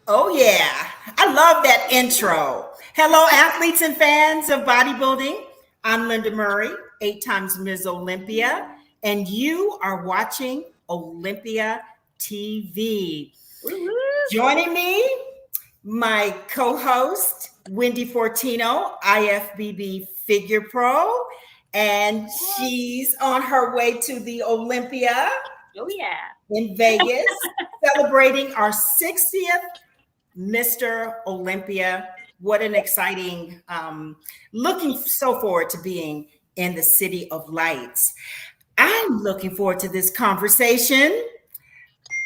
Oh, yeah. I love that intro. Hello, athletes and fans of bodybuilding. I'm Lenda Murray, 8 times Ms. Olympia, and you are watching Olympia TV. Woo-hoo. Joining me, my co host, Wendy Fortino, IFBB Figure Pro, and she's on her way to the Olympia Oh yeah. in Vegas, celebrating our 60th Mr. Olympia. What an exciting, looking so forward to being in the City of Lights. I'm looking forward to this conversation.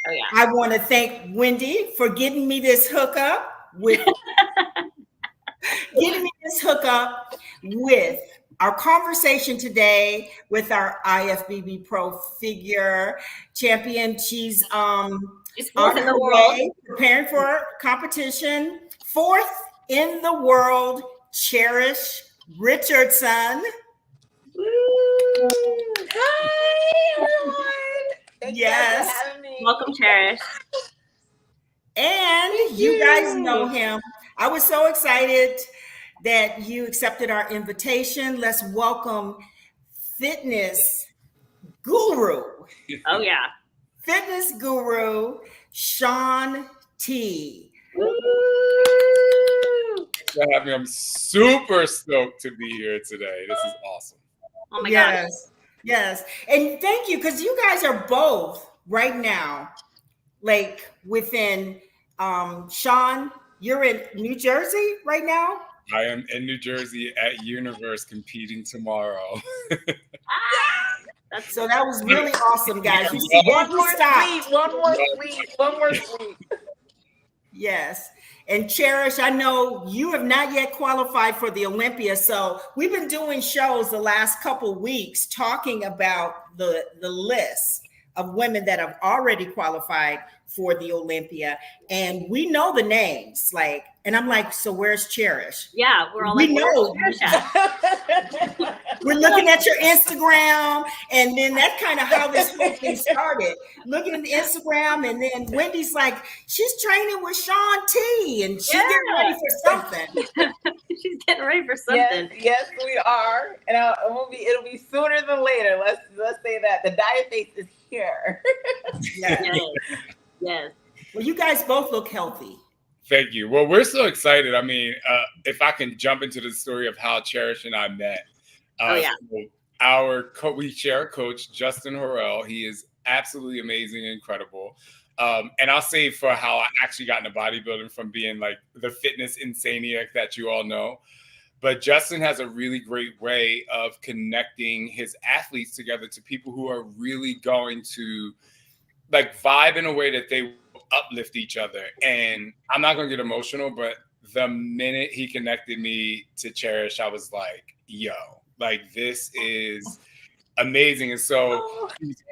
Oh yeah. I want to thank Wendy for getting me this hookup with our conversation today with our IFBB Pro Figure champion. She's She's on fourth in her the world. way, preparing for competition. Fourth in the world, Cherish Richardson. Woo. Hi, everyone. Thank Yes. you for having me. Welcome, Cherish. And you guys know him. I was so excited that you accepted our invitation. Let's welcome fitness guru, Oh yeah. Shaun T. Woo. For having me. I'm super stoked to be here today. This is awesome. Oh my Yes, gosh. yes. And thank you, because you guys are both right now, like within Shaun, you're in New Jersey right now. I am in New Jersey at Universe competing tomorrow. That's So that was really awesome, guys. You see, One we more stopped. sleep. One more sleep. Yes. And Cherish, I know you have not yet qualified for the Olympia. So we've been doing shows the last couple weeks talking about the list of women that have already qualified for the Olympia. And we know the names, like, and I'm like, so where's Cherish? yeah. We're all We like, know. "Where's Cherish at?" We're looking at your Instagram, and then that's kind of how this whole thing started. Looking at the Instagram, and then Wendy's like, she's training with Shaun T, and she's getting ready for something. She's getting ready for something. Yes, we are, and it'll be sooner than later. Let's say that the diet face is here. Yeah. Yes. Yes. Well, you guys both look healthy. Thank you. Well, we're so excited. I mean, if I can jump into the story of how Cherish and I met. Oh, yeah. So we share a coach, Justin Horrell. He is absolutely amazing and incredible. And I'll say for how I actually got into bodybuilding from being like the fitness insaniac that you all know. But Justin has a really great way of connecting his athletes together to people who are really going to like vibe in a way that they uplift each other. And I'm not going to get emotional, but the minute he connected me to Cherish, I was like, yo, like this is amazing. And so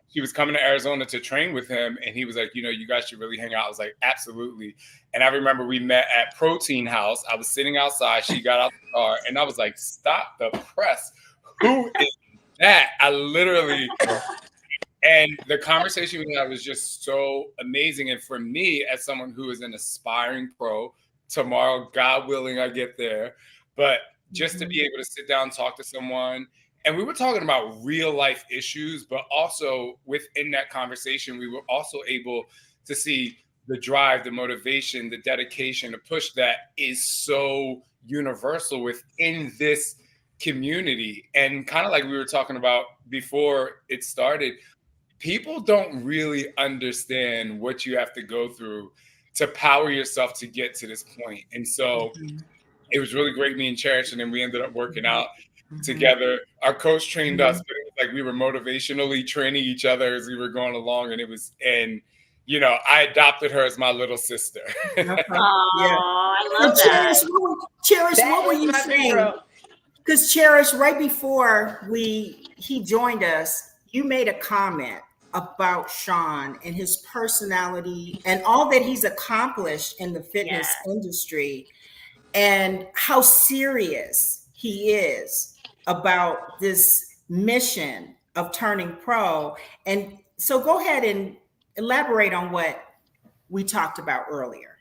he was coming to Arizona to train with him, and he was like, you guys should really hang out. I was like, absolutely. And I remember we met at Protein House. I was sitting outside. She got out the car, and I was like, stop the press. Who is that? I literally... And the conversation we had was just so amazing. And for me, as someone who is an aspiring pro, tomorrow, God willing, I get there. But just to be able to sit down and talk to someone. And we were talking about real life issues, but also within that conversation, we were also able to see the drive, the motivation, the dedication, the push that is so universal within this community. And kind of like we were talking about before it started, people don't really understand what you have to go through to power yourself to get to this point. And so it was really great, me and Cherish, and then we ended up working out together. Our coach trained us, but it was like we were motivationally training each other as we were going along. And I adopted her as my little sister. Oh, I love that. Cherish, That what were is you my big saying? bro. Because Cherish, right before he joined us, you made a comment about Shaun and his personality and all that he's accomplished in the fitness industry, and how serious he is about this mission of turning pro. And so go ahead and elaborate on what we talked about earlier.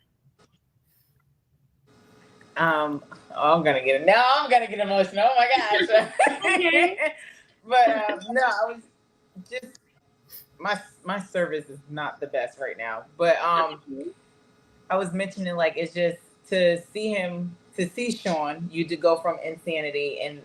I'm gonna get it. Now I'm gonna get emotional. Oh my gosh. But no, I was just my service is not the best right now. But I was mentioning like it's just to see Shaun, you to go from insanity in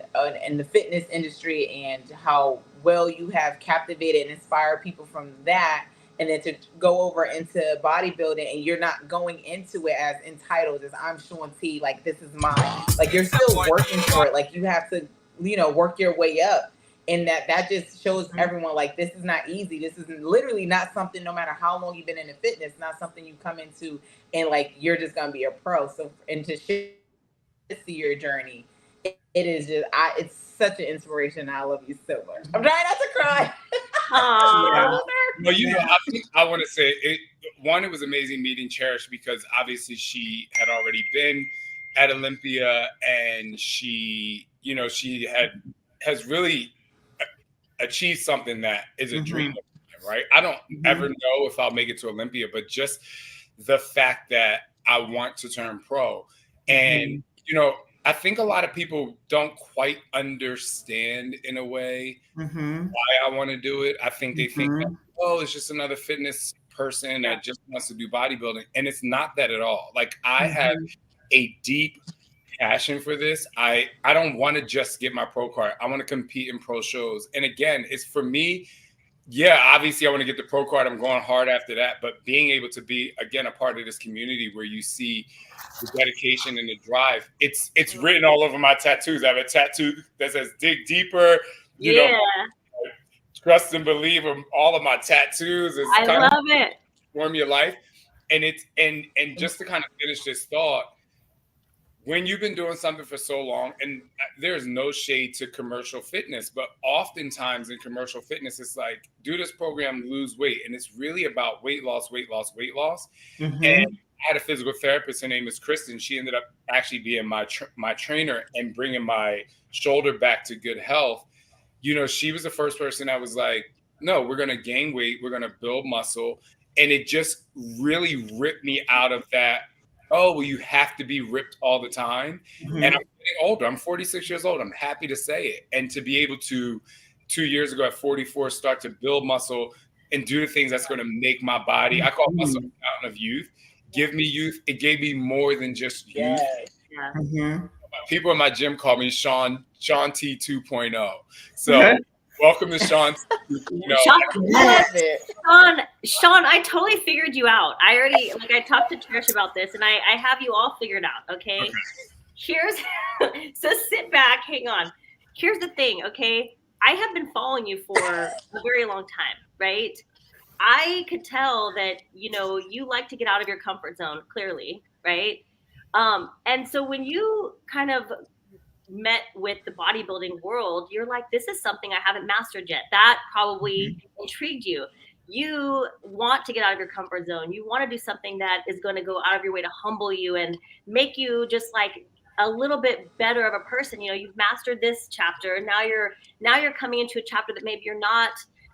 the fitness industry and how well you have captivated and inspired people from that, and then to go over into bodybuilding and you're not going into it as entitled as I'm Shaun T, like this is mine. Like you're still working for it. Like you have to, work your way up. And that just shows everyone like this is not easy. This is literally not something, no matter how long you've been into fitness, not something you come into and like you're just gonna be a pro. So and to see your journey, it is just it's such an inspiration. I love you so much. I'm trying not to cry. Well, I think I want to say it. One, it was amazing meeting Cherish because obviously she had already been at Olympia and she has really achieved something that is a dream, right? I don't ever know if I'll make it to Olympia, but just the fact that I want to turn pro. And, I think a lot of people don't quite understand in a way why I want to do it. I think they think, it's just another fitness person that just wants to do bodybuilding. And it's not that at all. Like I have a deep passion for this. I don't want to just get my pro card. I want to compete in pro shows. And again, it's for me. Yeah, obviously I want to get the pro card. I'm going hard after that. But being able to be, again, a part of this community where you see the dedication and the drive, it's written all over my tattoos. I have a tattoo that says dig deeper, trust and believe. All of my tattoos. I love it. Form your life. And it's and just to kind of finish this thought, when you've been doing something for so long, and there's no shade to commercial fitness, but oftentimes in commercial fitness, it's like, do this program, lose weight. And it's really about weight loss, weight loss, weight loss. And I had a physical therapist, her name is Kristen. She ended up actually being my trainer and bringing my shoulder back to good health. She was the first person that was like, no, we're going to gain weight. We're going to build muscle. And it just really ripped me out of that. Oh, well, you have to be ripped all the time. And I'm getting older. I'm 46 years old. I'm happy to say it. And to be able to, 2 years ago at 44, start to build muscle and do the things that's going to make my body, I call muscle a fountain of youth, give me youth. It gave me more than just youth. People in my gym call me Shaun T 2.0. So welcome to Shaun. Shaun, I totally figured you out. I talked to Cherish about this, and I have you all figured out. Okay. So sit back, hang on. Here's the thing. Okay, I have been following you for a very long time, right? I could tell that you like to get out of your comfort zone, clearly, right? And so when you kind of met with the bodybuilding world, you're like, this is something I haven't mastered yet. That probably intrigued you. You want to get out of your comfort zone. You want to do something that is going to go out of your way to humble you and make you just like a little bit better of a person. You've mastered this chapter. Now you're coming into a chapter that maybe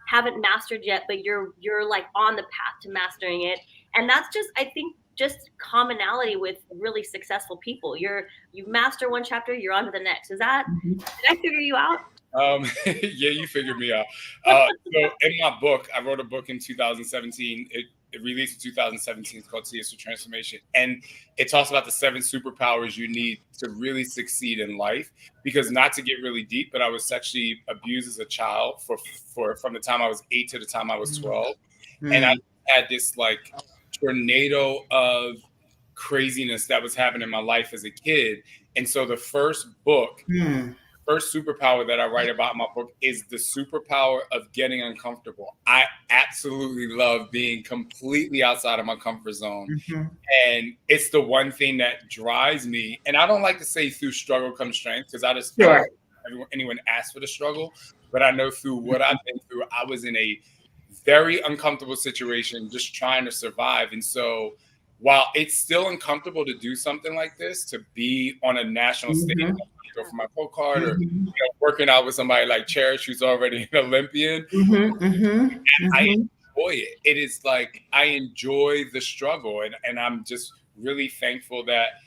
haven't mastered yet, but you're like on the path to mastering it. And that's just commonality with really successful people. You master one chapter, you're on to the next. Did I figure you out? Yeah, you figured me out. So in my book, I wrote a book in 2017. It released in 2017. It's called Tears for Transformation. And it talks about the 7 superpowers you need to really succeed in life. Because not to get really deep, but I was sexually abused as a child from the time I was 8 to the time I was 12. And I had this like tornado of craziness that was happening in my life as a kid. And so the first superpower that I write about in my book is the superpower of getting uncomfortable. I absolutely love being completely outside of my comfort zone. And it's the one thing that drives me. And I don't like to say through struggle comes strength, because I just don't anyone asks for the struggle. But I know through what I've been through, I was in a very uncomfortable situation, just trying to survive. And so while it's still uncomfortable to do something like this, to be on a national stage, go for my pro card, or working out with somebody like Cherish, who's already an Olympian, I enjoy it. It is like I enjoy the struggle, and I'm just really thankful that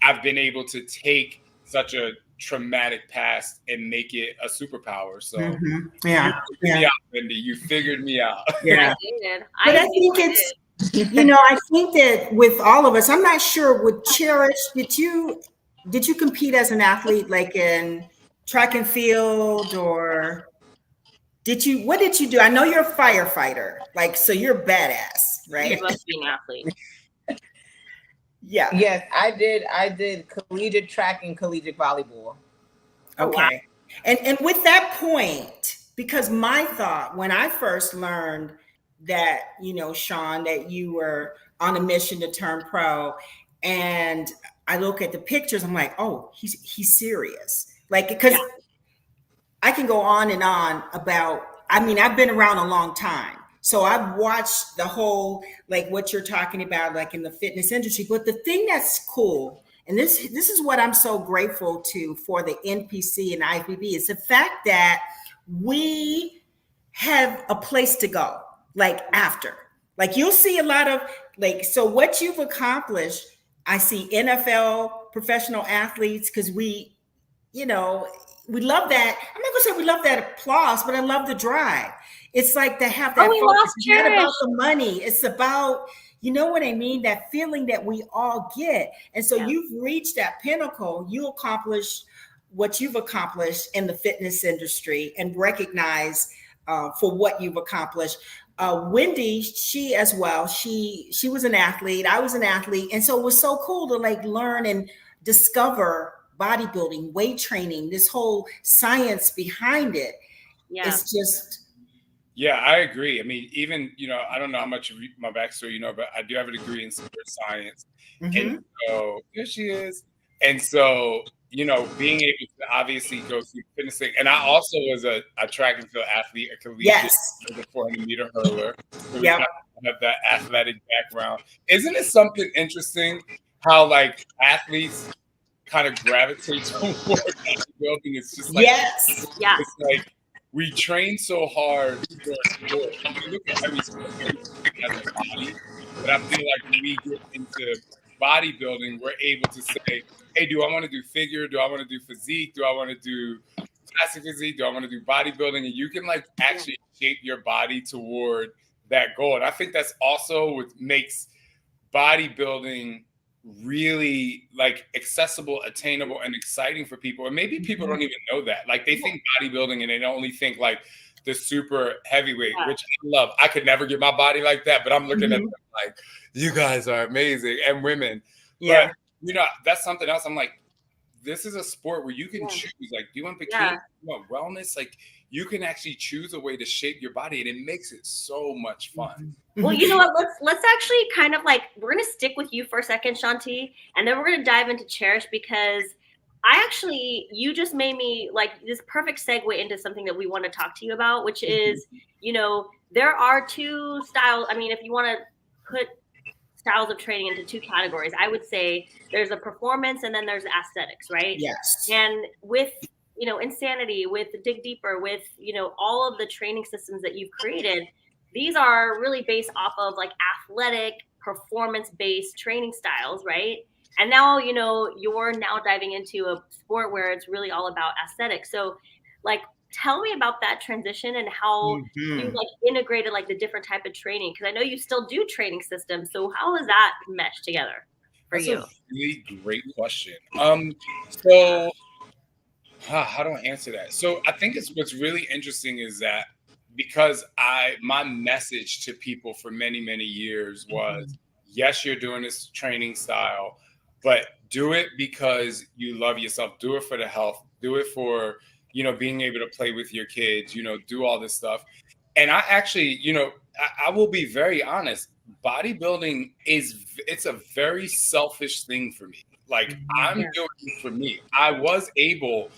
I've been able to take such a traumatic past and make it a superpower. So yeah, you figured me out, Wendy. You figured me out. Yeah. I did. But I think it's, I think that with all of us, I'm not sure with Cherish, did you compete as an athlete, like in track and field, or what did you do? I know you're a firefighter, like, so you're badass, right? You must be an athlete. Yeah. Yes, I did collegiate track and collegiate volleyball. Okay. And with that point, because my thought when I first learned that, Shaun, that you were on a mission to turn pro, and I look at the pictures, I'm like, oh, he's serious. Like, because I can go on and on about, I've been around a long time. So I've watched the whole, like what you're talking about, like in the fitness industry. But the thing that's cool, and this is what I'm so grateful to for the NPC and IFBB, is the fact that we have a place to go, like after. Like you'll see a lot of, like, so what you've accomplished, I see NFL professional athletes, because we love that. I'm not gonna say we love that applause, but I love the drive. It's like to have that. We lost it's not Cherish. about the money. It's about, you know what I mean? That feeling that we all get. And so you've reached that pinnacle. You accomplished what you've accomplished in the fitness industry and recognize for what you've accomplished. Wendy, she as well, she was an athlete. I was an athlete. And so it was so cool to like learn and discover bodybuilding, weight training, this whole science behind it. Yeah. It's just. Yeah, I agree. Even, I don't know how much of my backstory but I do have a degree in sports science. And so there she is. And so, being able to obviously go through fitness thing. And I also was a track and field athlete, a collegiate, as a 400-meter hurler. So we kind of have that athletic background. Isn't it something interesting how like athletes kind of gravitate toward bodybuilding? It's just like, it's like, we train so hard for sport. We look at every sport as a body, but I feel like when we get into bodybuilding, we're able to say, hey, do I want to do figure? Do I want to do physique? Do I want to do classic physique? Do I want to do bodybuilding? And you can like actually shape your body toward that goal. And I think that's also what makes bodybuilding really like accessible, attainable, and exciting for people. And maybe people don't even know that. Like they think bodybuilding and they only think like the super heavyweight, which I love. I could never get my body like that, but I'm looking at them like, you guys are amazing. And women. But that's something else. I'm like, this is a sport where you can choose, like, do you want bikini? Do you want wellness? Like you can actually choose a way to shape your body, and it makes it so much fun. Well, you know what? Let's actually kind of like, we're gonna stick with you for a second, Shaun T, and then we're gonna dive into Cherish, because you just made me like this perfect segue into something that we want to talk to you about, which is, there are two styles. if you want to put styles of training into two categories, I would say there's a performance and then there's aesthetics, right? Yes. And with Insanity, with Dig Deeper, with all of the training systems that you've created, these are really based off of like athletic, performance-based training styles, right? And now you're now diving into a sport where it's really all about aesthetics. So like, tell me about that transition and how you like integrated like the different type of training, because I know you still do training systems. So how is that meshed together for you? That's a really great question. So how do I answer that? So I think what's really interesting is that because my message to people for many, many years was, yes, you're doing this training style, but do it because you love yourself. Do it for the health. Do it for, being able to play with your kids, do all this stuff. And I actually, I will be very honest, bodybuilding it's a very selfish thing for me. Like I'm doing it for me. I was able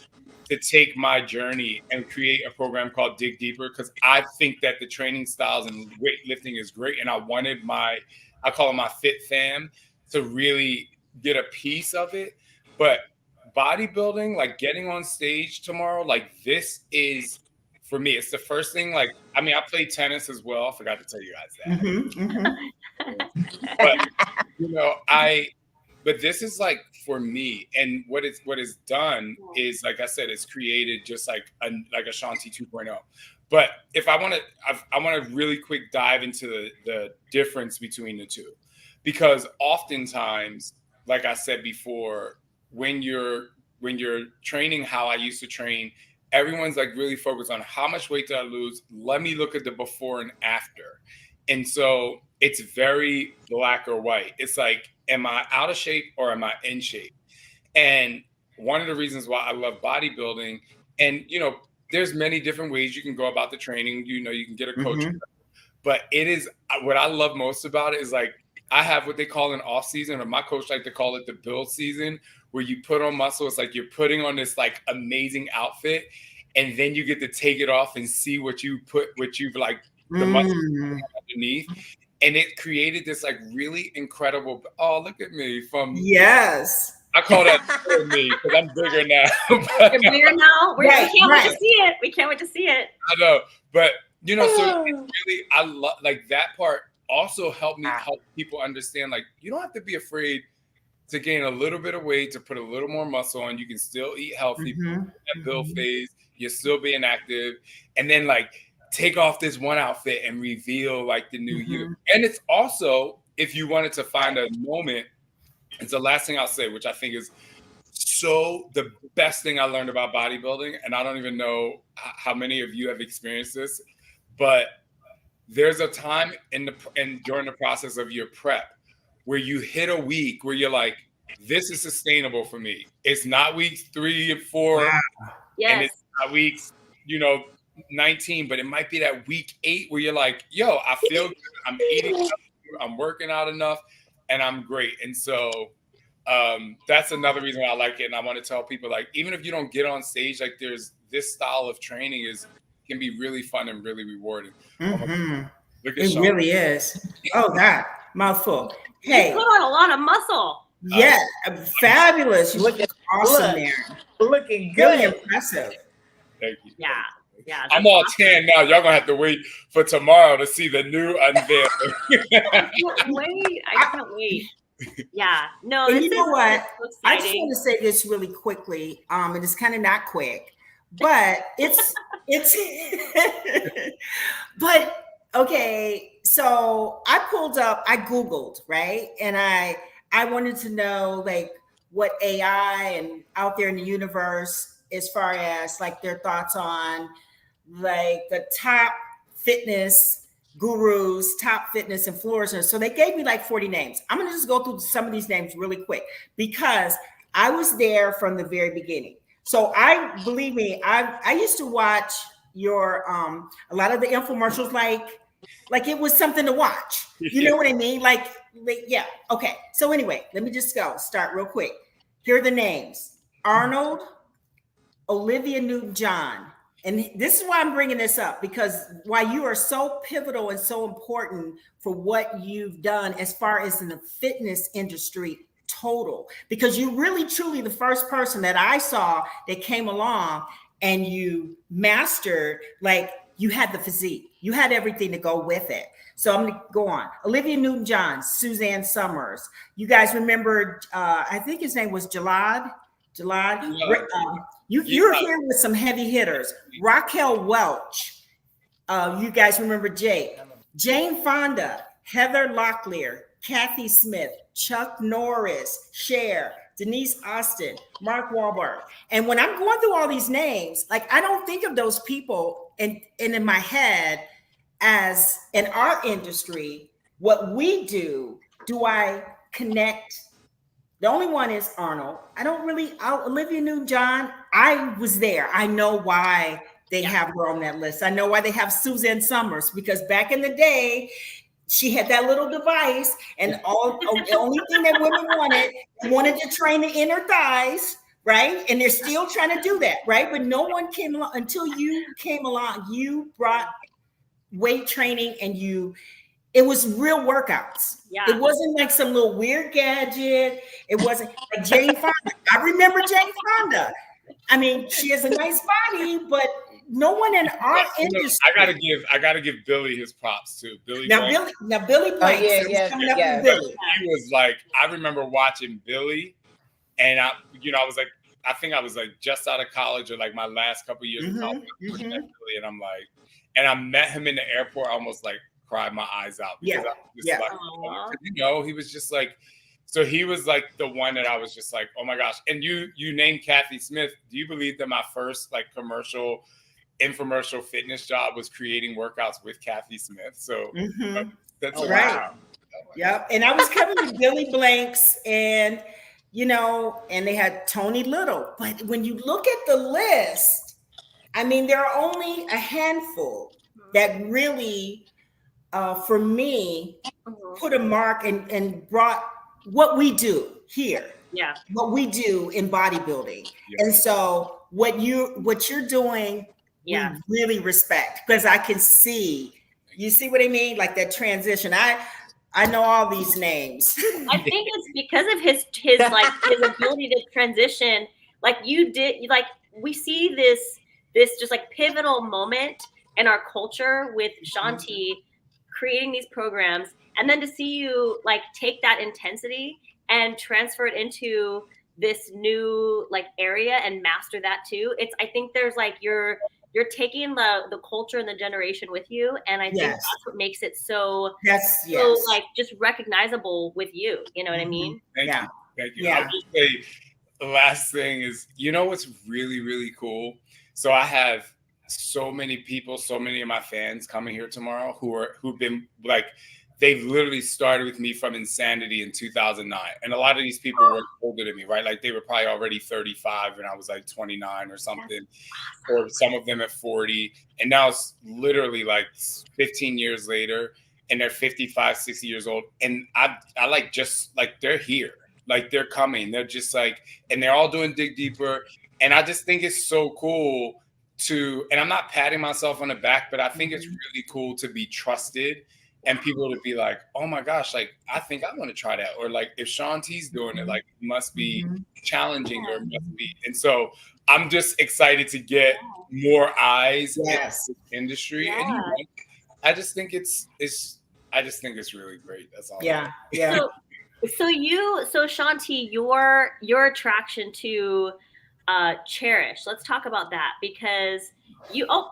to take my journey and create a program called Dig Deeper because I think that the training styles and weightlifting is great. And I wanted I call it my fit fam, to really get a piece of it. But bodybuilding, like getting on stage tomorrow, like this is, for me, it's the first thing. Like, I play tennis as well. I forgot to tell you guys that. But, but this is like for me, and what it's done is, like I said, it's created just like a Shaun T 2.0. But if I want to really quick dive into the difference between the two, because oftentimes, like I said before, when you're training how I used to train, everyone's like really focused on how much weight did I lose? Let me look at the before and after. And so it's very black or white. It's like, am I out of shape or am I in shape? And one of the reasons why I love bodybuilding, and there's many different ways you can go about the training. You can get a coach, but it is what I love most about it is like I have what they call an off season, or my coach like to call it the build season, where you put on muscle. It's like you're putting on this like amazing outfit, and then you get to take it off and see what you've like the muscle underneath. And it created this like really incredible. Oh, look at me from yes. I call that me because I'm bigger now. You're bigger now. We can't wait to see it. We can't wait to see it. I know, but so it's really, I love like that part. Also help people understand, like, you don't have to be afraid to gain a little bit of weight, to put a little more muscle on. You can still eat healthy, that build phase. You're still being active, and then like take off this one outfit and reveal like the new you. And it's also, if you wanted to find a moment, it's the last thing I'll say, which I think is so the best thing I learned about bodybuilding. And I don't even know how many of you have experienced this, but there's a time during the process of your prep where you hit a week where you're like, this is sustainable for me. It's not weeks 3 and 4. Yes. And it's not weeks, 19, but it might be that week 8 where you're like, yo, I feel good. I'm eating enough, I'm working out enough, and I'm great. And so that's another reason why I like it. And I want to tell people, like, even if you don't get on stage, like there's this style of training can be really fun and really rewarding. Look at It Shaun. really is. Oh God, mouthful. Hey, you put on a lot of muscle. Yeah, fabulous. You look awesome there. Looking good. Really impressive. Thank you. Yeah. I'm all tan now. Y'all gonna have to wait for tomorrow to see the new unveil. I can't wait. Yeah. No, And you know what? So I just want to say this really quickly. And it's kind of not quick, but it's but okay. So I Googled, right? And I wanted to know like what AI and out there in the universe, as far as like their thoughts on like the top fitness gurus, top fitness influencers. So they gave me like 40 names. I'm going to just go through some of these names really quick because I was there from the very beginning. So believe me, I used to watch your a lot of the infomercials like it was something to watch. You know what I mean? Like yeah. Okay. So anyway, let me just start real quick. Here are the names: Arnold, Olivia Newton-John. And this is why I'm bringing this up, because why you are so pivotal and so important for what you've done as far as in the fitness industry total, because you really truly the first person that I saw that came along and you mastered, like you had the physique, you had everything to go with it. So I'm going to go on. Olivia Newton-John, Suzanne Summers. You guys remember, I think his name was Jalad. You're here with some heavy hitters. Raquel Welch. You guys remember Jane Fonda, Heather Locklear, Kathy Smith, Chuck Norris, Cher, Denise Austin, Mark Wahlberg. And when I'm going through all these names, like I don't think of those people and in my head as in our industry, what we do I connect? The only one is Arnold. Olivia Newton-John, I was there. I know why they have her on that list. I know why they have Suzanne Summers, because back in the day, she had that little device, and the only thing that women wanted to train the inner thighs, right? And they're still trying to do that, right? But no one came along until you came along. You brought weight training, and it was real workouts. Yeah. It wasn't like some little weird gadget. It wasn't like Jane Fonda. I remember Jane Fonda. I mean, she has a nice body, but no one in our industry. I gotta give Billy his props too. Billy Now Blanks. Billy Blanks. Yes. Billy. He was like, I remember watching Billy, and I was like, I think I was like just out of college or like my last couple years of college, pushing at Billy, and I'm like, and I met him in the airport, I almost like cried my eyes out because I was just like, he was just like, so he was like the one that I was just like, oh my gosh. And you named Kathy Smith. Do you believe that my first like infomercial fitness job was creating workouts with Kathy Smith? So that's right. Yep. And I was covering Billy Blanks and and they had Tony Little. But when you look at the list, I mean, there are only a handful that really, for me, put a mark and brought what we do here. Yeah. What we do in bodybuilding. Yeah. And so what you're doing, we really respect, because I can see, you see what I mean? Like that transition. I know all these names. I think it's because of his like his ability to transition. Like you did, like we see this just like pivotal moment in our culture with Shaun T creating these programs, and then to see you like take that intensity and transfer it into this new like area and master that too. I think there's like you're taking the culture and the generation with you, and I think that's what makes it so like just recognizable with you. You know what I mean? Thank you. Yeah. I'll just say the last thing is, what's really, really cool? So I have so many people, so many of my fans coming here tomorrow who've been like, they've literally started with me from Insanity in 2009. And a lot of these people were older than me, right? Like they were probably already 35 and I was like 29 or something, or some of them at 40. And now it's literally like 15 years later and they're 55, 60 years old. And I like, just like, they're here, like they're coming. They're just like, and they're all doing Dig Deeper. And I just think it's so cool and I'm not patting myself on the back, but I think it's really cool to be trusted and people to be like, oh my gosh, like, I think I want to try that. Or like, if Shaun T's doing it, like, it must be challenging or it must be. And so I'm just excited to get more eyes in this industry. And I just think it's really great. That's all. Yeah. So Shaun T, your attraction to Cherish. Let's talk about that, because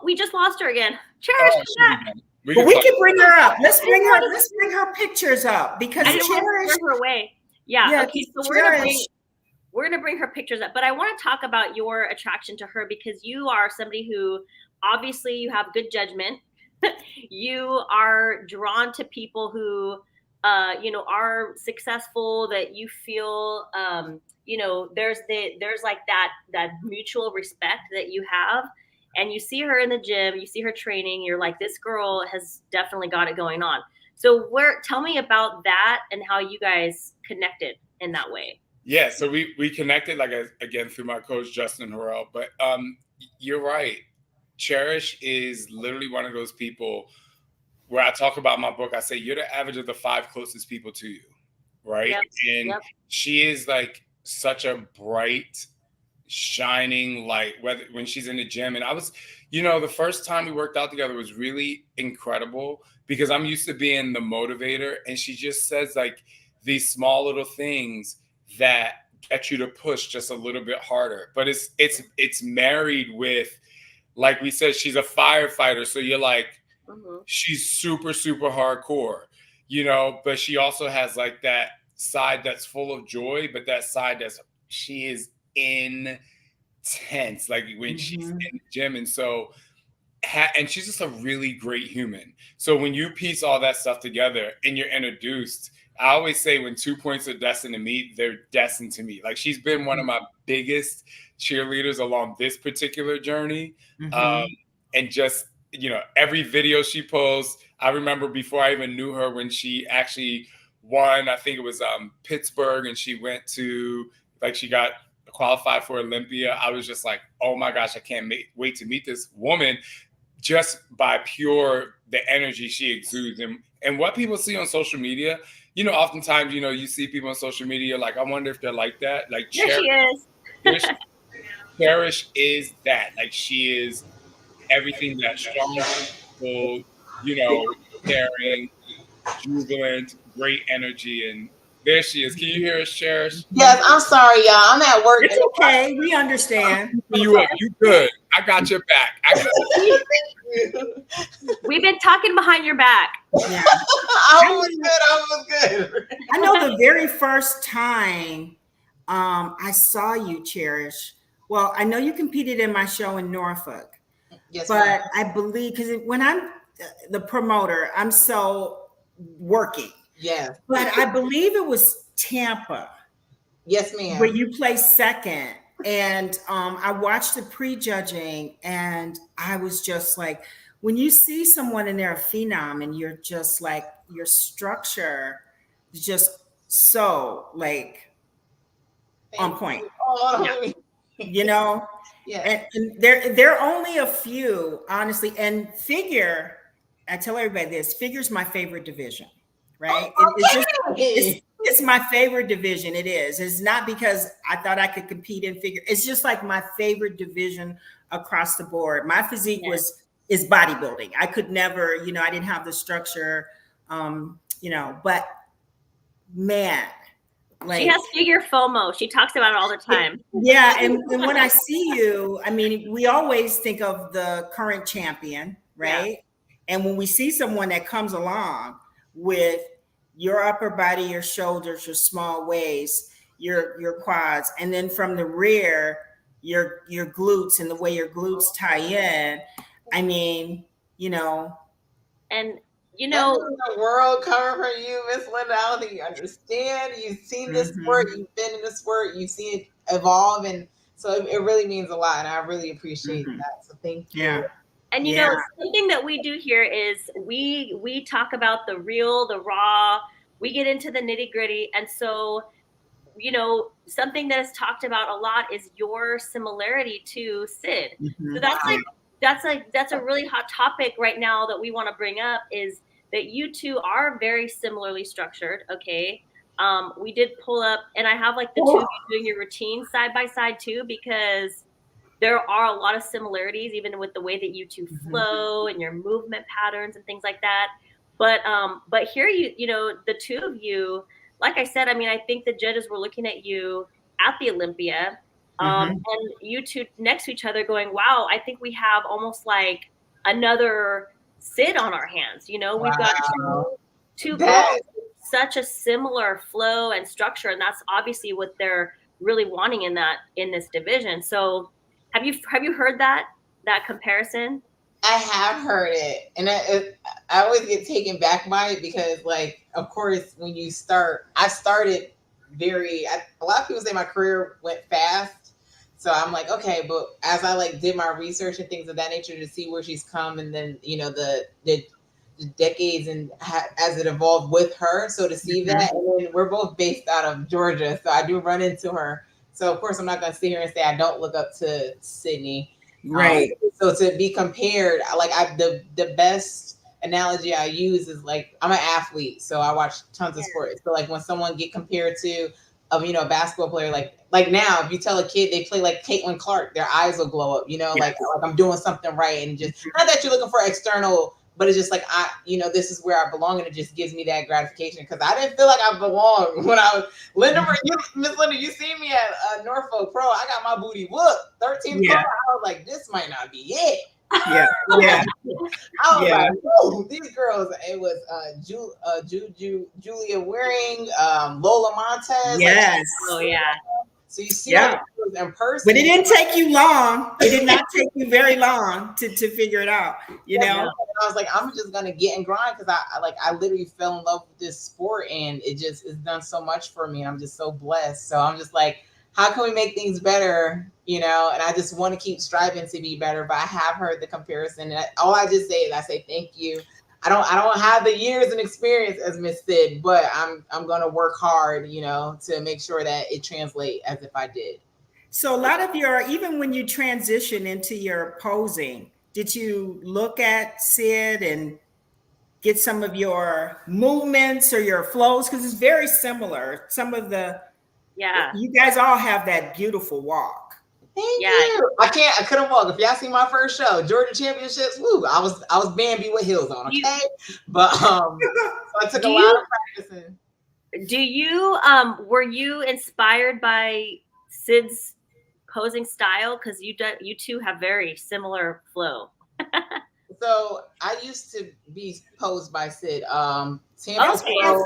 we just lost her again. Cherish, come back. We can bring her up. Let's bring her pictures up, because I don't want to throw her away. Yeah. Okay. So we're gonna bring her pictures up, but I want to talk about your attraction to her, because you are somebody who obviously you have good judgment. You are drawn to people who, are successful, that you feel, there's like that mutual respect that you have. And you see her in the gym, you see her training, you're like, this girl has definitely got it going on. So tell me about that and how you guys connected in that way. Yeah, so we connected, like, again, through my coach, Justin Harrell. But you're right. Cherish is literally one of those people where I talk about my book. I say, you're the average of the 5 closest people to you, right? Yep. And she is like such a bright, shining light when she's in the gym. And I was, the first time we worked out together was really incredible, because I'm used to being the motivator, and she just says like these small little things that get you to push just a little bit harder. But it's married with, like we said, she's a firefighter, so you're like, she's super, super hardcore, but she also has like that side that's full of joy, but that side she is intense, like when she's in the gym. And so and she's just a really great human. So when you piece all that stuff together and you're introduced, I always say when 2 points are destined to meet, they're destined to meet. Like, she's been one of my biggest cheerleaders along this particular journey. And just, every video she posts, I remember before I even knew her, when she actually won, I think it was Pittsburgh, and she went to, like, she got qualified for Olympia. I was just like, oh my gosh, I can't wait to meet this woman, just by the energy she exudes. And what people see on social media, oftentimes, you see people on social media, like, I wonder if they're like that. Like, There she is. Cherish is that. Like, she is everything that strong, people, you know, caring, jubilant, great energy, and there she is. Can you hear us, Cherish? Yes, I'm sorry, y'all. I'm at work. It's okay. We understand. You up? You good? I got your back. We've been talking behind your back. Yeah. I was good. I know the very first time I saw you, Cherish. Well, I know you competed in my show in Norfolk. Yes, but ma'am. I believe because when I'm the promoter, I'm so working. Yeah. But I believe it was Tampa. Yes, ma'am. Where you placed second. And I watched the prejudging, and I was just like, when you see someone and they're a phenom, and you're just like, your structure is just so like on point. You know? Yeah. And there are only a few, honestly. And figure, I tell everybody this, figure's my favorite division, right? It's my favorite division. It is. It's not because I thought I could compete in figure. It's just like my favorite division across the board. My physique is bodybuilding. I could never, you know, I didn't have the structure, you know, but man, like, she has figure FOMO. She talks about it all the time. Yeah. And when I see you, I mean, we always think of the current champion, right? Yeah. And when we see someone that comes along with your upper body, your shoulders, your small waist, your quads, and then from the rear, your glutes and the way your glutes tie in, I mean, you know. And you know, the world coming from you, Miss Lenda. I don't think you understand. You've seen this sport, you've been in the sport, you've seen it evolve, and so it really means a lot. And I really appreciate that. So thank you. Yeah. And you know, something that we do here is we talk about the real, the raw. We get into the nitty gritty, and so you know, something that is talked about a lot is your similarity to Sid. So that's a really hot topic right now that we want to bring up, is that you two are very similarly structured. Okay. We did pull up, and I have like the two of you doing your routine side by side too, because there are a lot of similarities, even with the way that you two flow and your movement patterns and things like that. But here you know, the two of you, like I said, I mean, I think the judges were looking at you at the Olympia, and you two next to each other going, wow, I think we have almost like another Sid on our hands. You know, we've got two girls with such a similar flow and structure, and that's obviously what they're really wanting in this division. So have you heard that comparison? I have heard it, and I always get taken back by it because, like, of course, when you start, I started a lot of people say my career went fast, so I'm like, okay, but as I like did my research and things of that nature to see where she's come, and then you know the decades and as it evolved with her, so to see that, and then we're both based out of Georgia, so I do run into her. So of course, I'm not going to sit here and say I don't look up to Sydney. Right. So to be compared, like the best analogy I use is like, I'm an athlete, so I watch tons of sports. So like when someone get compared to you know, a basketball player, like now, if you tell a kid they play like Caitlin Clark, their eyes will glow up, you know, like I'm doing something right. And just not that you're looking for external, but it's just like, you know, this is where I belong, and it just gives me that gratification because I didn't feel like I belonged when I was Lenda Murray. Miss Lenda, you see me at Norfolk Pro. I got my booty whooped, 13 I was like, this might not be it. Yeah. I was like, oh, these girls. It was Julia Waring, Lola Montez. Yes. Oh yeah. So you see it in person. But it didn't take you long. It did not take you very long to figure it out, you know? I was like, I'm just going to get and grind because I literally fell in love with this sport, and it's done so much for me. And I'm just so blessed. So I'm just like, how can we make things better? You know, and I just want to keep striving to be better, but I have heard the comparison. And all I just say is I say, thank you. I don't have the years and experience as Miss Sid, but I'm going to work hard, you know, to make sure that it translates as if I did. So a lot of even when you transition into your posing, did you look at Sid and get some of your movements or your flows? Because it's very similar. Some of you guys all have that beautiful walk. Thank you. I couldn't walk. If y'all see my first show, Georgia Championships, woo, I was Bambi with heels on, okay? But so I took a lot of practicing. Do you were you inspired by Sid's posing style? Because you two have very similar flow. So I used to be posed by Sid. Tampa Pro,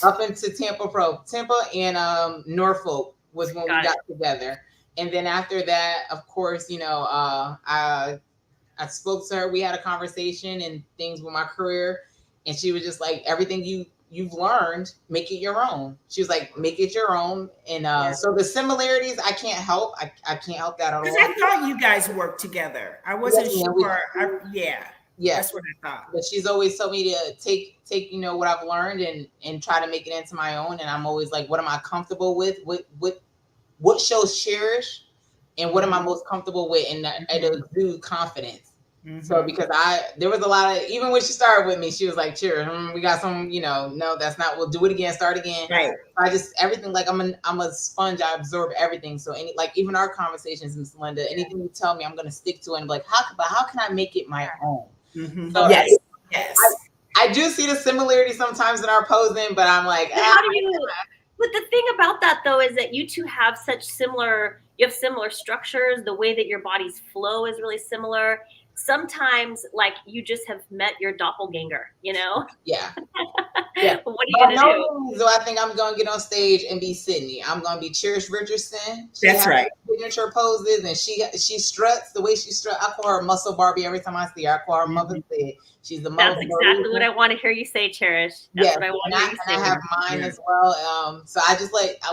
up into Tampa Pro. Tampa and Norfolk was when we got together. And then after that, of course, you know, I spoke to her. We had a conversation and things with my career. And she was just like, everything you've learned, make it your own. She was like, make it your own. And so the similarities, I can't help. I can't help that at all. Because I thought you guys worked together. I wasn't sure. That's what I thought. But she's always told me to take you know, what I've learned and try to make it into my own. And I'm always like, what am I comfortable with? What shows Cherish, and what am I most comfortable with? And it'll do confidence. Mm-hmm. So because there was a lot of, even when she started with me, she was like, Cherish, we got some, you know, no, that's not, we'll do it again, start again. Right. I just, everything, like I'm a sponge, I absorb everything. So even our conversations, Ms. Lenda, anything you tell me, I'm going to stick to it and be like, how can I make it my own? Mm-hmm. So yes. I do see the similarity sometimes in our posing, but I'm like, how do you? But the thing about that though is that you two have such similar structures. The way that your bodies flow is really similar. Sometimes, like, you just have met your doppelganger, you know? Yeah. What are you gonna do? So I think I'm gonna get on stage and be Sydney. I'm gonna be Cherish Richardson. That's right. Signature poses, and she struts the way she struts. I call her Muscle Barbie every time I see her. I call her Mother Sid. She's the That's exactly what I want to hear you say, Cherish. That's what I want to hear you say. I have mine as well. So I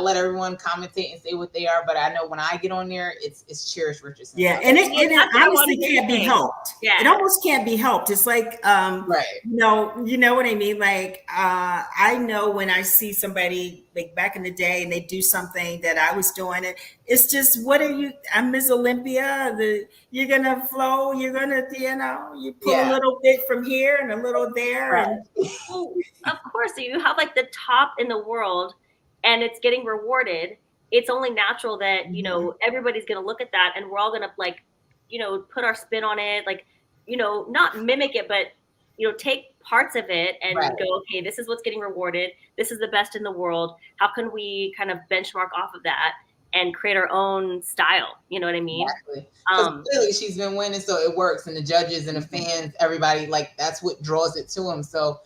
let everyone commentate and say what they are, but I know when I get on there, it's Cherish Richardson. Yeah, and it honestly can't be helped. Yeah. It almost can't be helped. It's like right. You know what I mean? Like I know when I see somebody like back in the day and they do something that I was doing, it's just, what are you? I'm Miss Olympia. You're gonna flow. You're gonna, you pull a little bit from here and a little there. Right. And well, of course, you have like the top in the world, and it's getting rewarded. It's only natural that you know everybody's gonna look at that, and we're all gonna like, you know, put our spin on it, like, you know, not mimic it, but you know, take parts of it and go, okay, this is what's getting rewarded. This is the best in the world. How can we kind of benchmark off of that and create our own style? You know what I mean? Exactly. Clearly she's been winning, so it works. And the judges and the fans, everybody, like, that's what draws it to them. So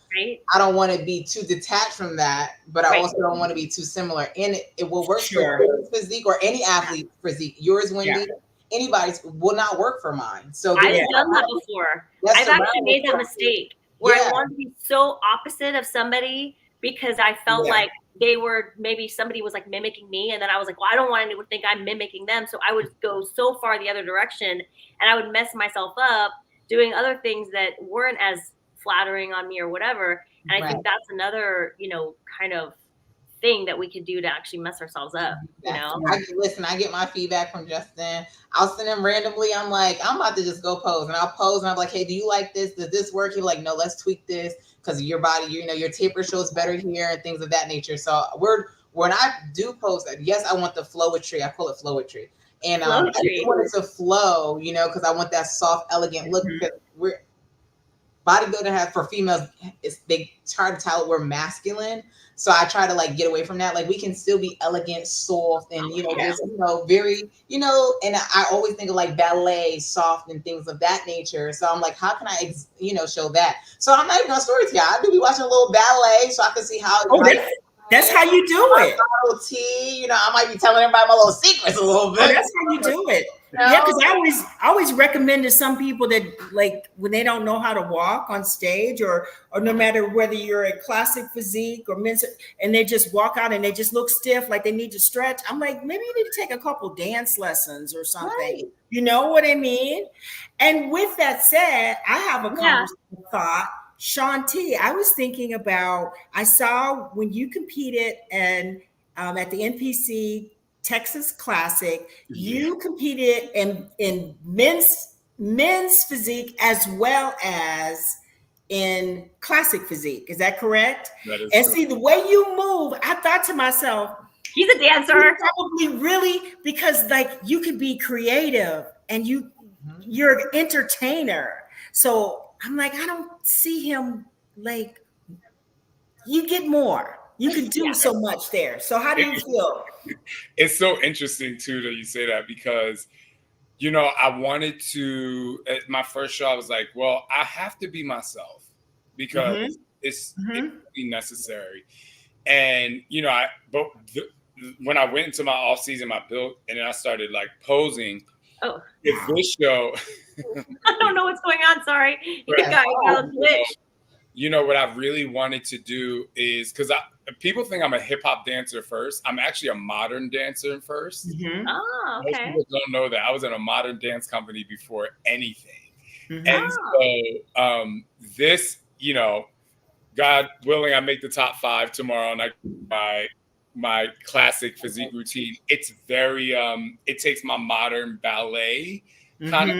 I don't want to be too detached from that, but I also don't want to be too similar. And it will work for physique or any athlete physique. Yours, Wendy, anybody's will not work for mine. So I've done that before. I've actually made that mistake where I wanted to be so opposite of somebody because I felt like somebody was like mimicking me, and then I was like, well, I don't want anyone to think I'm mimicking them, so I would go so far the other direction, and I would mess myself up doing other things that weren't as flattering on me or whatever. And I think that's another, you know, kind of thing that we could do to actually mess ourselves up. You know, I get my feedback from Justin. I'll send him randomly. I'm like, I'm about to just go pose, and I'll pose, and I'm like, hey, do you like this? Does this work? He's like, no, let's tweak this because of your body. You know, your taper shows better here and things of that nature. So when I do pose, yes, I want the flowetry. I call it flowetry, and I want it to flow. You know, because I want that soft, elegant look. Because bodybuilding has, for females, they try to tell we're masculine. So I try to like get away from that. Like we can still be elegant, soft, and just very, and I always think of like ballet, soft, and things of that nature. So I'm like, how can I, show that? So I'm not even gonna story to y'all. I do be watching a little ballet so I can see how. That's how you do it. Tea, I might be telling everybody my little secrets a little bit. Oh, that's how you do it. Yeah, because I always recommend to some people that, like, when they don't know how to walk on stage, or no matter whether you're a classic physique or men's, and they just walk out and they just look stiff, like they need to stretch. I'm like, maybe you need to take a couple dance lessons or something. Right. You know what I mean? And with that said, I have a conversation thought. Shaun T, I was thinking about, I saw when you competed at the NPC Texas Classic, you competed in men's physique as well as in classic physique. Is that correct? That is and correct. See, the way you move, I thought to myself, He's a dancer. Probably really, because like you could be creative and you're an entertainer. So I'm like, I don't see him like, you get more. You can do so much there. So how do you feel? It's so interesting too that you say that, because you know, I wanted to, at my first show, I was like, well, I have to be myself because it's really necessary. And, you know, when I went into my off season, I built, and then I started like posing. Oh, this show. I don't know what's going on. Sorry. You know, what I really wanted to do is, because people think I'm a hip hop dancer first. I'm actually a modern dancer first. Oh, okay. Most people don't know that. I was in a modern dance company before anything. And so this, you know, God willing, I make the top 5 tomorrow, and my classic physique routine. It's very it takes my modern ballet kind of,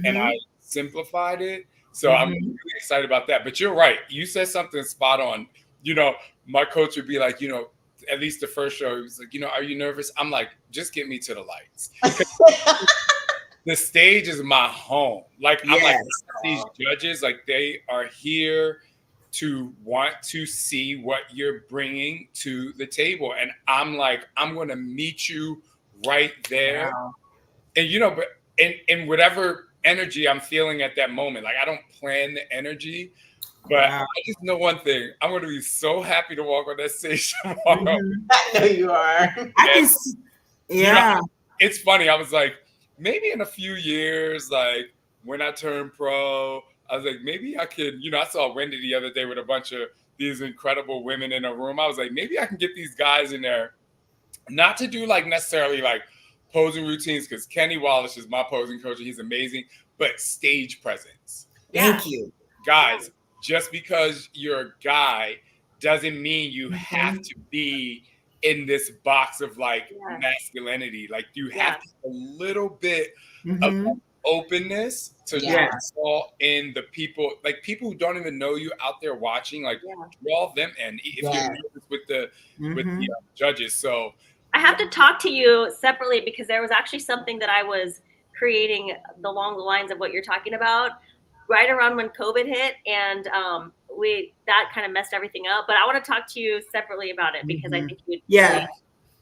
and I simplified it. So I'm really excited about that. But you're right. You said something spot on. You know, my coach would be like, you know, at least the first show, he was like, you know, are you nervous? I'm like, just get me to the lights. The stage is my home. Like, I'm like, these judges, like, they are here to want to see what you're bringing to the table. And I'm like, I'm going to meet you right there. Wow. And, you know, but in whatever energy I'm feeling at that moment, like, I don't plan the energy, but I just know one thing: I'm going to be so happy to walk on that stage tomorrow. I know you are. You know, it's funny. I was like, maybe in a few years, like when I turn pro, I was like, maybe I could, you know, I saw Wendy the other day with a bunch of these incredible women in a room. I was like, maybe I can get these guys in there, not to do like necessarily like posing routines, because Kenny Wallace is my posing coach and he's amazing, but stage presence. Thank you. Guys, just because you're a guy doesn't mean you have to be in this box of like masculinity. Like, you have a little bit of openness to draw in the people, like people who don't even know you out there watching, like draw them in if you're nervous with the judges. So I have to talk to you separately, because there was actually something that I was creating along the lines of what you're talking about right around when COVID hit, and that kind of messed everything up. But I want to talk to you separately about it, because I think you'd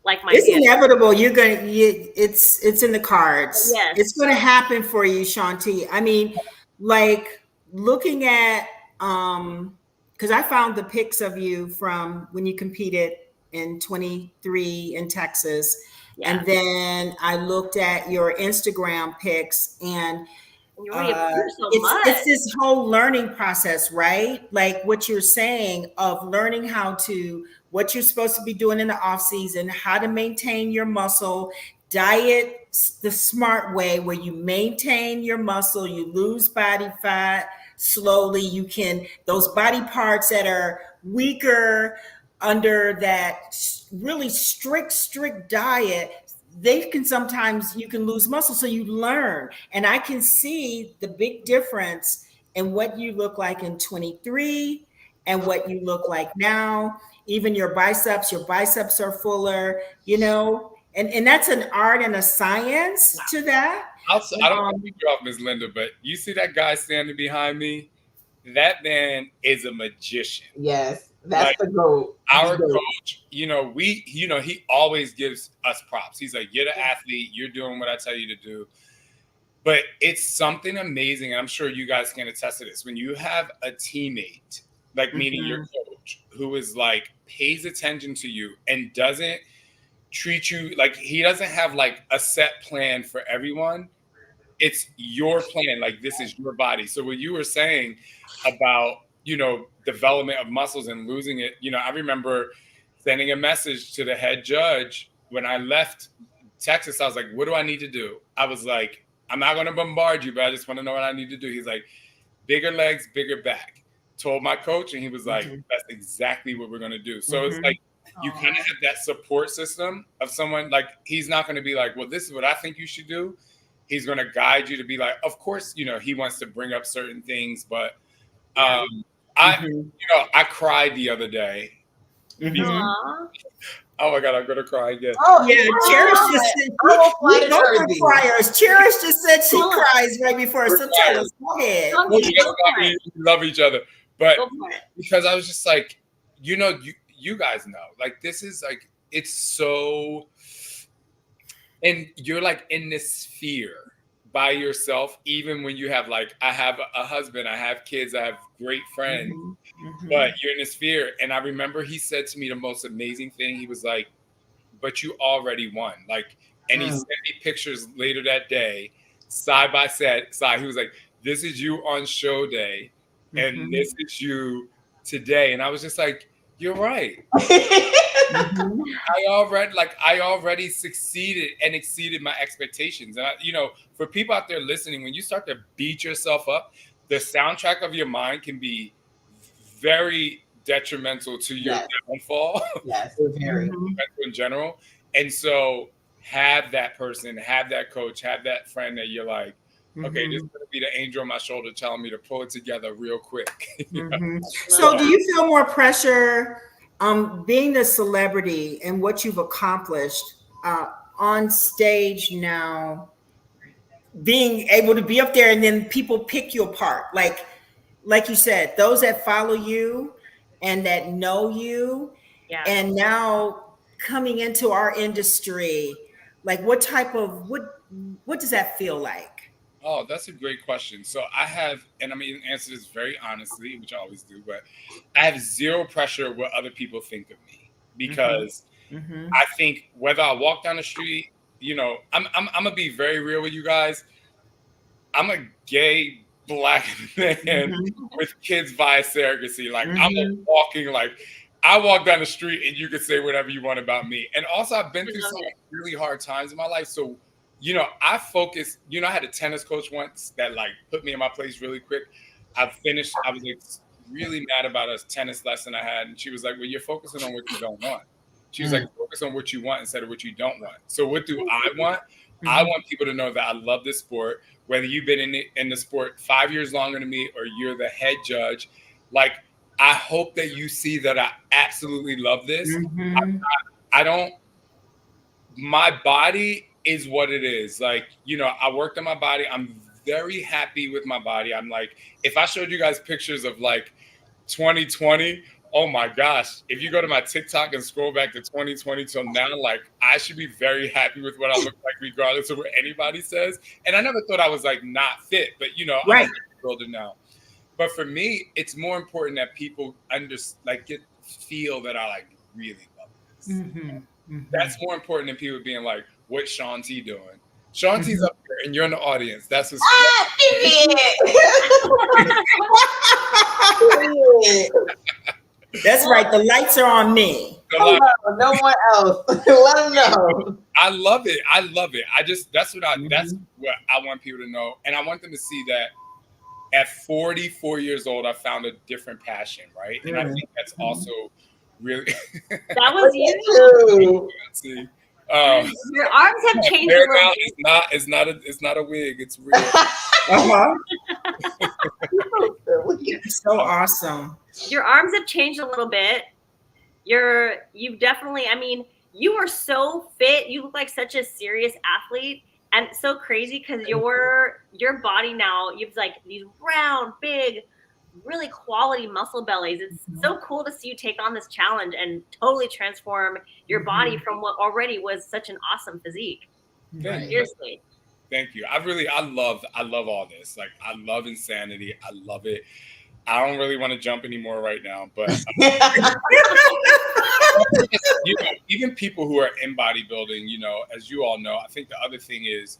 like my it's inevitable. It's in the cards. Yes, it's going to happen for you, Shaun T. I mean, like looking at because I found the pics of you from when you competed in 23 in Texas, and then I looked at your Instagram pics, and it's this whole learning process, right? Like what you're saying of learning what you're supposed to be doing in the off season, how to maintain your muscle, diet the smart way where you maintain your muscle, you lose body fat slowly. You can, those body parts that are weaker under that really strict diet, you can lose muscle. So you learn. And I can see the big difference in what you look like in 23 and what you look like now. Even your biceps are fuller, you know, and that's an art and a science to that. I don't want to beat you off, Ms. Lenda, but you see that guy standing behind me? That man is a magician. Yes. That's like the goal. Our coach, he always gives us props. He's like, you're the athlete, you're doing what I tell you to do. But it's something amazing. I'm sure you guys can attest to this. When you have a teammate, like meaning your coach, who is like, pays attention to you and doesn't treat you like, he doesn't have like a set plan for everyone. It's your plan. Like, this is your body. So what you were saying about, development of muscles and losing it. I remember sending a message to the head judge when I left Texas. I was like, what do I need to do? I was like, I'm not going to bombard you, but I just want to know what I need to do. He's like, bigger legs, bigger back. Told my coach, and he was like, that's exactly what we're going to do. So it's like, you kind of have that support system of someone. Like, he's not going to be like, well, this is what I think you should do. He's going to guide you to be like, of course, he wants to bring up certain things, but I cried the other day Oh my God, I'm gonna cry again. Oh Yeah, Cherish just said, we both are criers. Cherish just said she cries right before. So tell us, go ahead. Well, we love each other, but Go for it. because I was just like, you guys know, like this is like it's so, and you're like in this sphere by yourself, even when you have like, I have a husband, I have kids, I have great friends, but you're in this sphere. And I remember he said to me the most amazing thing. He was like, but you already won. Like, and he sent me pictures later that day, side by side. He was like, this is you on show day, and this is you today. And I was just like, you're right. I already succeeded and exceeded my expectations. And for people out there listening, when you start to beat yourself up, the soundtrack of your mind can be very detrimental to your downfall. Yes, very. In general. And so have that person, have that coach, have that friend that you're like, okay, this is going to be the angel on my shoulder telling me to pull it together real quick. So do you feel more pressure being the celebrity and what you've accomplished on stage now, being able to be up there and then people pick you apart? Like you said, those that follow you and that know you, and now coming into our industry, like what does that feel like? Oh, that's a great question. So I have, and I'm going to answer this very honestly, which I always do, but I have zero pressure what other people think of me, because I think whether I walk down the street, I'm gonna be very real with you guys. I'm a gay Black man with kids via surrogacy. Like I'm walking, like I walk down the street and you can say whatever you want about me. And also I've been through some really hard times in my life. So I focus, I had a tennis coach once that like put me in my place really quick. I was like really mad about a tennis lesson I had. And she was like, well, you're focusing on what you don't want. She was like, focus on what you want instead of what you don't want. So what do I want? I want people to know that I love this sport, whether you've been in the sport 5 years longer than me, or you're the head judge. Like, I hope that you see that I absolutely love this. My body is what it is. Like, I worked on my body. I'm very happy with my body. I'm like, if I showed you guys pictures of like 2020, oh my gosh, if you go to my TikTok and scroll back to 2020 till now, like I should be very happy with what I look like regardless of what anybody says. And I never thought I was like not fit, but I'm a builder now. But for me, it's more important that people feel that I like really love this. That's more important than people being like, what's Shaun T doing? Shaun T's up there and you're in the audience. That's what's That's right. The lights are on me. No one else. Let them know. I love it. That's what I want people to know. And I want them to see that at 44 years old, I found a different passion, right? And I think that's also really that was you. See, your arms have changed. It's not a wig. It's real. So awesome. Your arms have changed a little bit. You've definitely, you are so fit. You look like such a serious athlete, and it's so crazy because your body now, you've like these round, big, really quality muscle bellies. It's so cool to see you take on this challenge and totally transform your body from what already was such an awesome physique. Seriously. Thank you. I love all this. Like, I love insanity. I love it. I don't really want to jump anymore right now, but even people who are in bodybuilding, as you all know, I think the other thing is,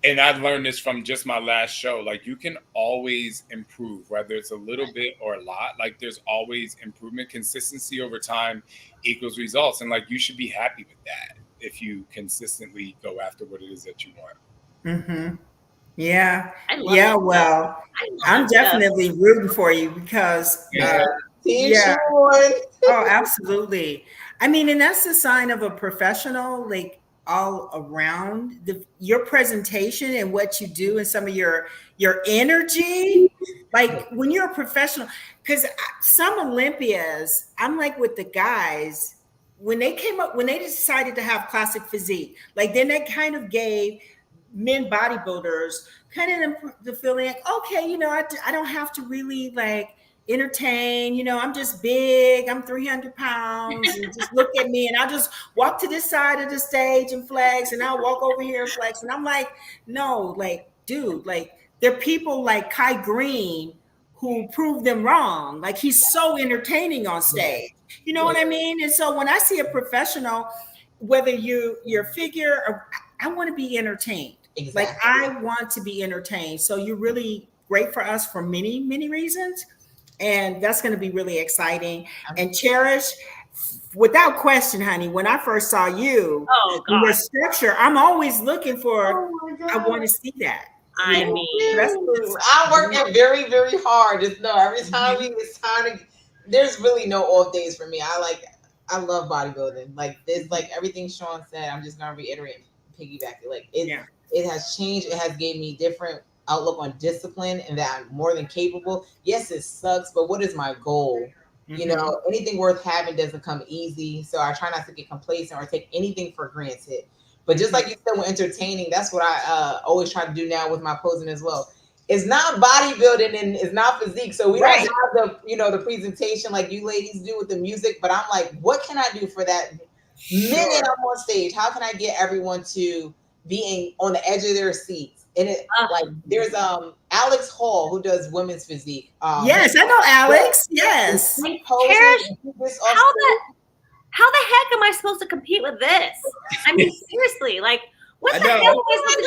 and I learned this from just my last show, like you can always improve, whether it's a little bit or a lot. Like there's always improvement. Consistency over time equals results. And like you should be happy with that if you consistently go after what it is that you want. Yeah. Well, I'm definitely rooting for you because Oh, absolutely. And that's the sign of a professional, like all around your presentation and what you do and some of your energy. Like when you're a professional, because some Olympias, I'm like with the guys, when they decided to have Classic Physique, like then that kind of gave men bodybuilders kind of the feeling like, okay, you know, I don't have to really like entertain, you know, I'm just big, I'm 300 pounds, and just look at me, and I'll just walk to this side of the stage and flex, and I'll walk over here and flex. And I'm like, no, like, dude, like there are people like Kai Green who prove them wrong. Like he's so entertaining on stage. You know what I mean? And so when I see a professional, whether you're figure or I want to be entertained. Exactly. Like I want to be entertained. So you're really great for us for many, many reasons. And that's going to be really exciting. And Cherish, without question, honey, when I first saw you, your structure, I'm always looking for, I want to see that. I mean, I'm working very, very hard. Just know every time it's time to, there's really no off days for me. I love bodybuilding. Like this, like everything Shaun said, I'm just gonna reiterate, piggyback it. Like it has changed. It has gave me different outlook on discipline and that I'm more than capable. Yes, it sucks, but what is my goal? You know, anything worth having doesn't come easy. So I try not to get complacent or take anything for granted. But just like you said, with entertaining, that's what I always try to do now with my posing as well. It's not bodybuilding and it's not physique. So we don't have the, you know, the presentation like you ladies do with the music. But I'm like, what can I do for that minute I'm on stage? How can I get everyone to be on the edge of their seats? And it like there's Alex Hall who does women's physique. Yes, I know Alex. Yes. Cherish, how the heck am I supposed to compete with this? I mean, seriously, like, what the hell am I supposed to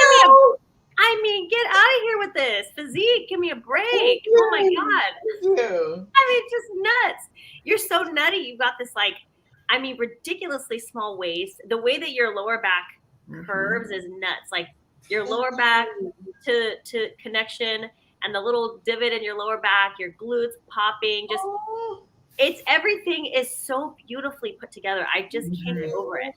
do? I mean, get out of here with this. Physique, give me a break. Oh my God. I mean, just nuts. You're so nutty. You've got this, like, I mean, ridiculously small waist. The way that your lower back curves is nuts. Like, your lower back to connection and the little divot in your lower back, your glutes popping, just... It's everything is so beautifully put together. I just can't get over it.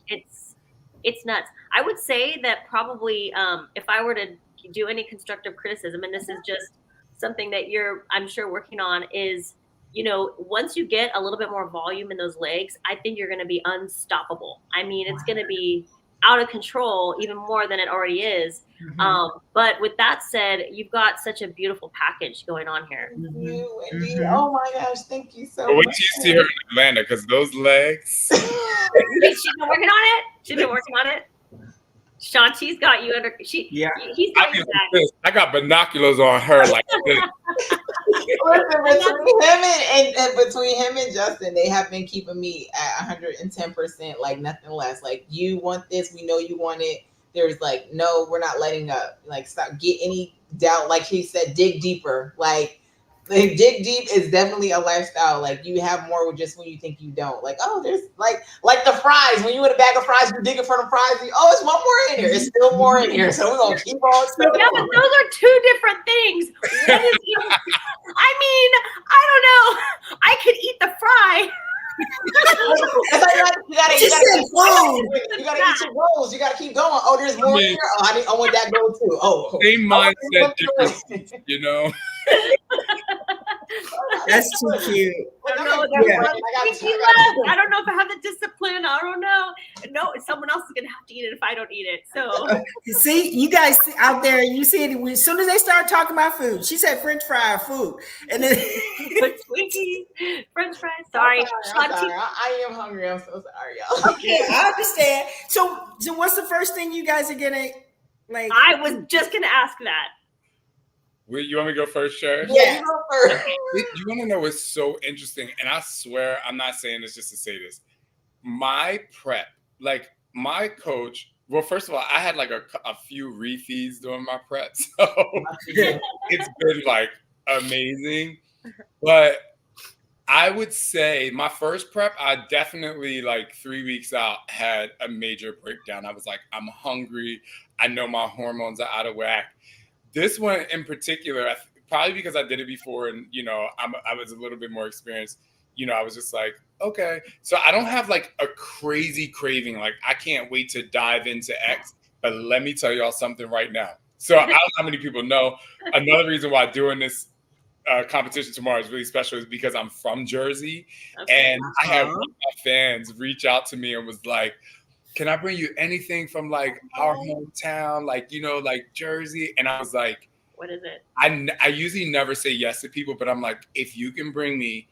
It's nuts. I would say that probably if I were to do any constructive criticism, and this is just something that you're, I'm sure, working on, is, you know, once you get a little bit more volume in those legs, I think you're going to be unstoppable. I mean, it's going to be out of control even more than it already is. But with that said, you've got such a beautiful package going on here. You, Wendy. Oh my gosh, thank you so much. Wait till you see her in Atlanta, because those legs. She's been working on it. She's been working on it. Shaun T's got you under. He's got you back. I got binoculars on her like this. Listen, between him and Justin, they have been keeping me at 110%, like nothing less. Like, you want this, we know you want it. There's like, no, we're not letting up. Like, stop, get any doubt. Like he said, dig deeper. Like dig deep is definitely a lifestyle. Like, you have more with just when you think you don't. Like, oh, there's like the fries. When you in a bag of fries, you're digging for the fries. It's one more in here. It's still more in here. So we're gonna keep on. Yeah, but those are two different things. What is I mean, I don't know. I could eat the fry. You gotta eat your rolls. You gotta keep going. Oh, there's more here. Oh, I want that goal too. Oh, same mindset difference, you know. That's too cute. I don't know if I have the discipline. I don't know. No, someone else is gonna have to eat it if I don't eat it. So see, you guys out there, you see it as soon as they start talking about food. She said French fry food, and then French fries. Sorry, I am hungry. I'm so sorry, y'all. Okay, I understand. So what's the first thing you guys are gonna like? I was just gonna ask that. You want me to go first, Cherish? Yeah, you go first. You want to know what's so interesting? And I swear, I'm not saying this just to say this. My prep, like my coach, well, first of all, I had like a few refeeds during my prep. So it's been like amazing. But I would say my first prep, I definitely like 3 weeks out had a major breakdown. I was like, I'm hungry. I know my hormones are out of whack. This one in particular, probably because I did it before and, you know, I was a little bit more experienced, you know, I was just like, okay. So I don't have like a crazy craving. Like, I can't wait to dive into X, but let me tell y'all something right now. So I don't know how many people know. Another reason why doing this competition tomorrow is really special is because I'm from Jersey. Okay. And I had one of my fans reach out to me and was like, can I bring you anything from like our hometown, like, you know, like Jersey? And I was like, what is it? I usually never say yes to people, but I'm like, if you can bring me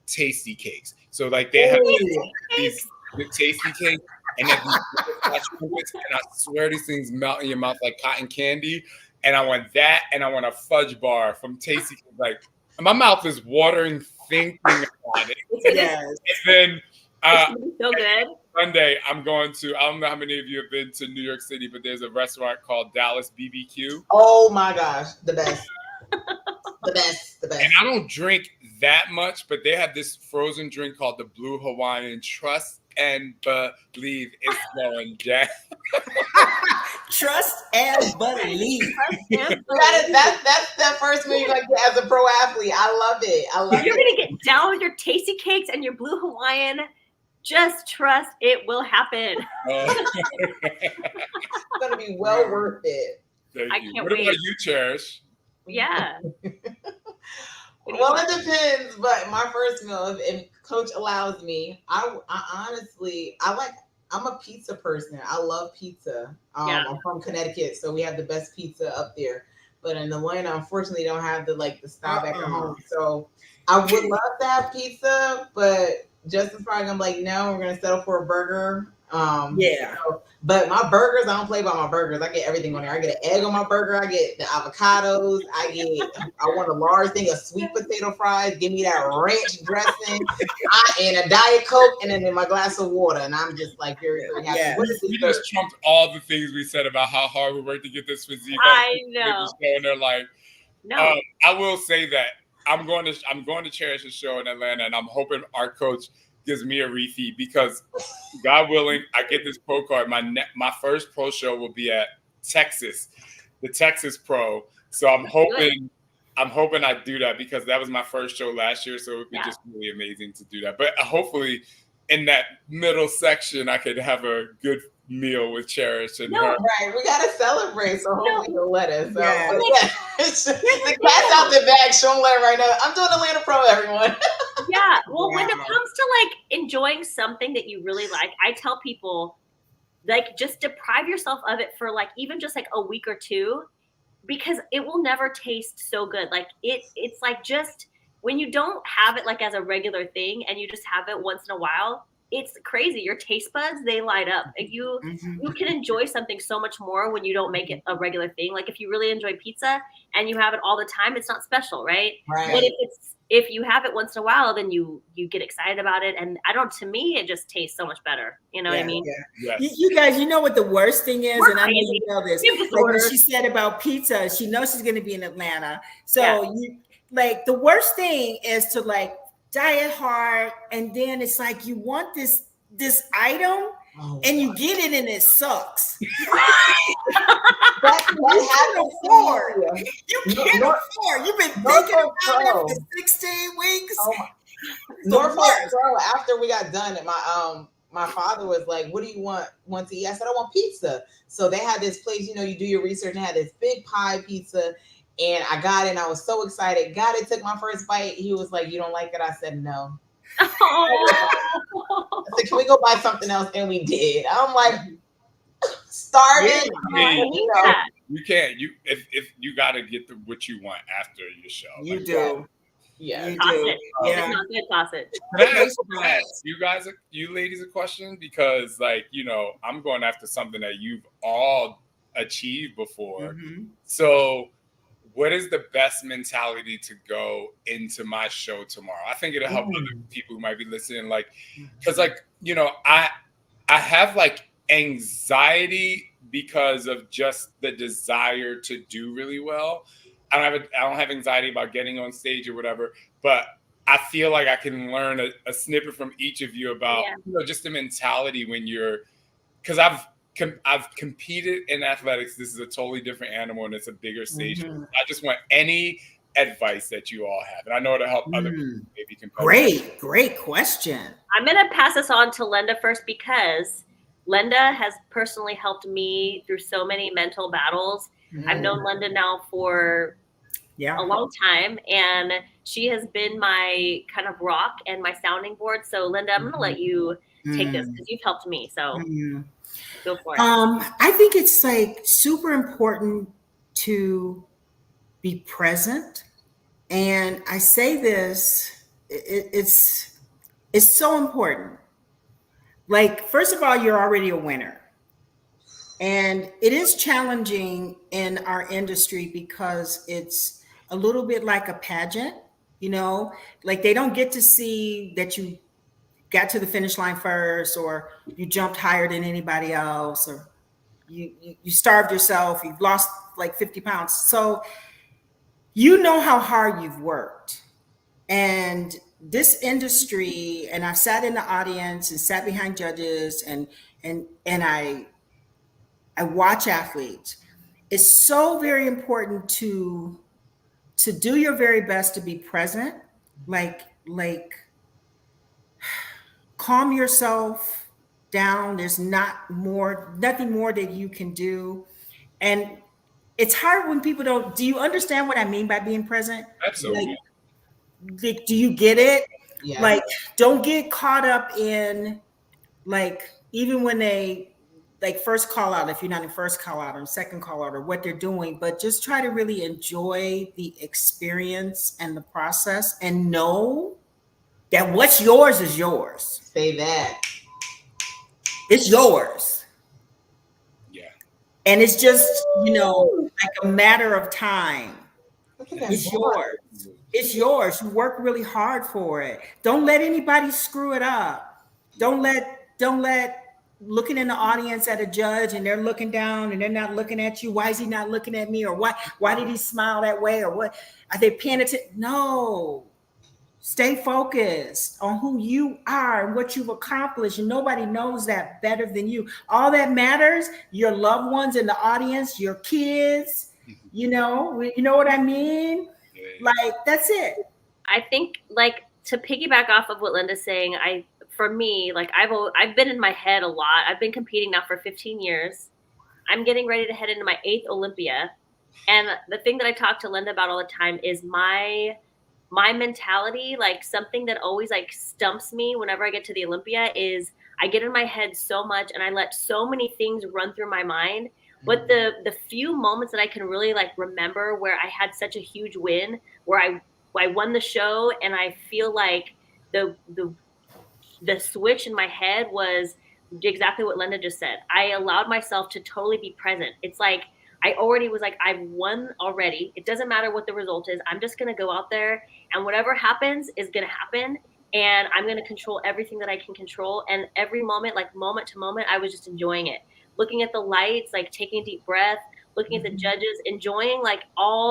tasty cakes. So like they have these tasty cakes and then and I swear these things melt in your mouth like cotton candy. And I want that, and I want a fudge bar from Tasty. Like my mouth is watering thinking about it. Yes. And then so good. Sunday, I'm going to. I don't know how many of you have been to New York City, but there's a restaurant called Dallas BBQ. Oh my gosh, the best, the best. And I don't drink that much, but they have this frozen drink called the Blue Hawaiian. Trust and believe it's going down. Trust and believe. That's that first move you like as a pro athlete. I love it. I love You're gonna get down with your tasty cakes and your Blue Hawaiian. Just trust it will happen. It's gonna be well worth it. I can't what wait. about you, Cherish? Yeah. Well, it depends, but my first meal, if coach allows me, I honestly, I'm a pizza person. I love pizza. I'm from Connecticut, so we have the best pizza up there. But in Atlanta, unfortunately, don't have the style back at home. So I would love to have pizza, but Justin's probably gonna be like, no, we're gonna settle for a burger. But my burgers, I don't play by my burgers. I get everything on there. I get an egg on my burger. I get the avocados. I want a large thing of sweet potato fries. Give me that ranch dressing and a Diet Coke, and then my glass of water. And I'm just like very, very happy. Yeah. We just trumped all the things we said about how hard we worked to get this physique. I know. And they're like, no. I will say that I'm going to Cherish's show in Atlanta, and I'm hoping our coach gives me a refeed because, God willing, I get this pro card. My first pro show will be at Texas, the Texas Pro. So I'm hoping I do that because that was my first show last year. So it would be just really amazing to do that. But hopefully, in that middle section, I could have a good meal with Cherish and her. Right, we gotta celebrate, so hopefully you'll let us. So, The cat's out the bag. Shaun let right now. I'm doing Atlanta Pro, everyone. Yeah. Well, when it comes to enjoying something that you really like, I tell people just deprive yourself of it for even just a week or two, because it will never taste so good. It's just when you don't have it as a regular thing and you just have it once in a while, it's crazy. Your taste buds, they light up. You can enjoy something so much more when you don't make it a regular thing. If you really enjoy pizza and you have it all the time, it's not special, right? But if you have it once in a while, then you get excited about it. And to me, it just tastes so much better. You know what I mean? Yeah. You guys, you know what the worst thing is? And I know you know this. When she said about pizza, she knows she's going to be in Atlanta. So the worst thing is to diet hard, and then it's you want this item and you get it and it sucks. That happened before. You can't afford. You've been thinking about it for 16 weeks. Norfolk Pro, after we got done, and my father was like, what do you want to eat? I said, I want pizza. So they had this place, you do your research, and had this big pie pizza. And I got it, and I was so excited. Got it, took my first bite. He was like, you don't like it? I said, no. I said, can we go buy something else? And we did. I'm like, starving. You can't. If you got to get what you want after your show. You do. Yeah. You toss do. it. Yeah. Toss it. Can I ask you ladies a question? Because I'm going after something that you've all achieved before. So what is the best mentality to go into my show tomorrow? I think it'll help other people who might be listening. Because I have anxiety because of just the desire to do really well. I don't have anxiety about getting on stage or whatever, but I feel like I can learn a snippet from each of you about just the mentality when because I've competed in athletics. This is a totally different animal, and it's a bigger stage. I just want any advice that you all have, and I know it'll help other people maybe compete. Great question. I'm gonna pass this on to Lenda first, because Lenda has personally helped me through so many mental battles. I've known Lenda now for Yeah. a long time, and she has been my kind of rock and my sounding board. So Lenda, I'm going to let you take this because you've helped me. So go for it. I think it's like super important to be present. And I say this, it's so important. Like, first of all, you're already a winner. And it is challenging in our industry because it's a little bit like a pageant, you know, like they don't get to see that you got to the finish line first, or you jumped higher than anybody else, or you starved yourself, you've lost like 50 pounds. So you know how hard you've worked. And this industry, and I've sat in the audience and sat behind judges, and I watch athletes. It's so very important to do your very best to be present, like calm yourself down. There's nothing more that you can do. And it's hard when people don't. Do you understand what I mean by being present? Absolutely. Like, do you get it? Yeah. Like, don't get caught up in, like, even when they like first call out, if you're not in first call out or second call out or what they're doing, but just try to really enjoy the experience and the process, and know that what's yours is yours. Say that. It's yours. Yeah. And it's just, like a matter of time. It's yours. It's yours. You work really hard for it. Don't let anybody screw it up. Don't let looking in the audience at a judge and they're looking down and they're not looking at you. Why is he not looking at me? Or why did he smile that way? Or what? Are they paying attention? No. Stay focused on who you are and what you've accomplished. And nobody knows that better than you. All that matters, your loved ones in the audience, your kids, you know what I mean? Like, that's it. I think, like, to piggyback off of what Lenda's saying, for me, like, I've been in my head a lot. I've been competing now for 15 years. I'm getting ready to head into my 8th Olympia. And the thing that I talk to Lenda about all the time is my mentality. Like, something that always like stumps me whenever I get to the Olympia is I get in my head so much and I let so many things run through my mind. But the few moments that I can really like remember where I had such a huge win, where I won the show, and I feel like the switch in my head was exactly what Lenda just said. I allowed myself to totally be present. It's like I already was like, I've won already. It doesn't matter what the result is. I'm just going to go out there, and whatever happens is going to happen. And I'm going to control everything that I can control. And every moment, like moment to moment, I was just enjoying it. Looking at the lights, like taking a deep breath, looking at the judges, enjoying like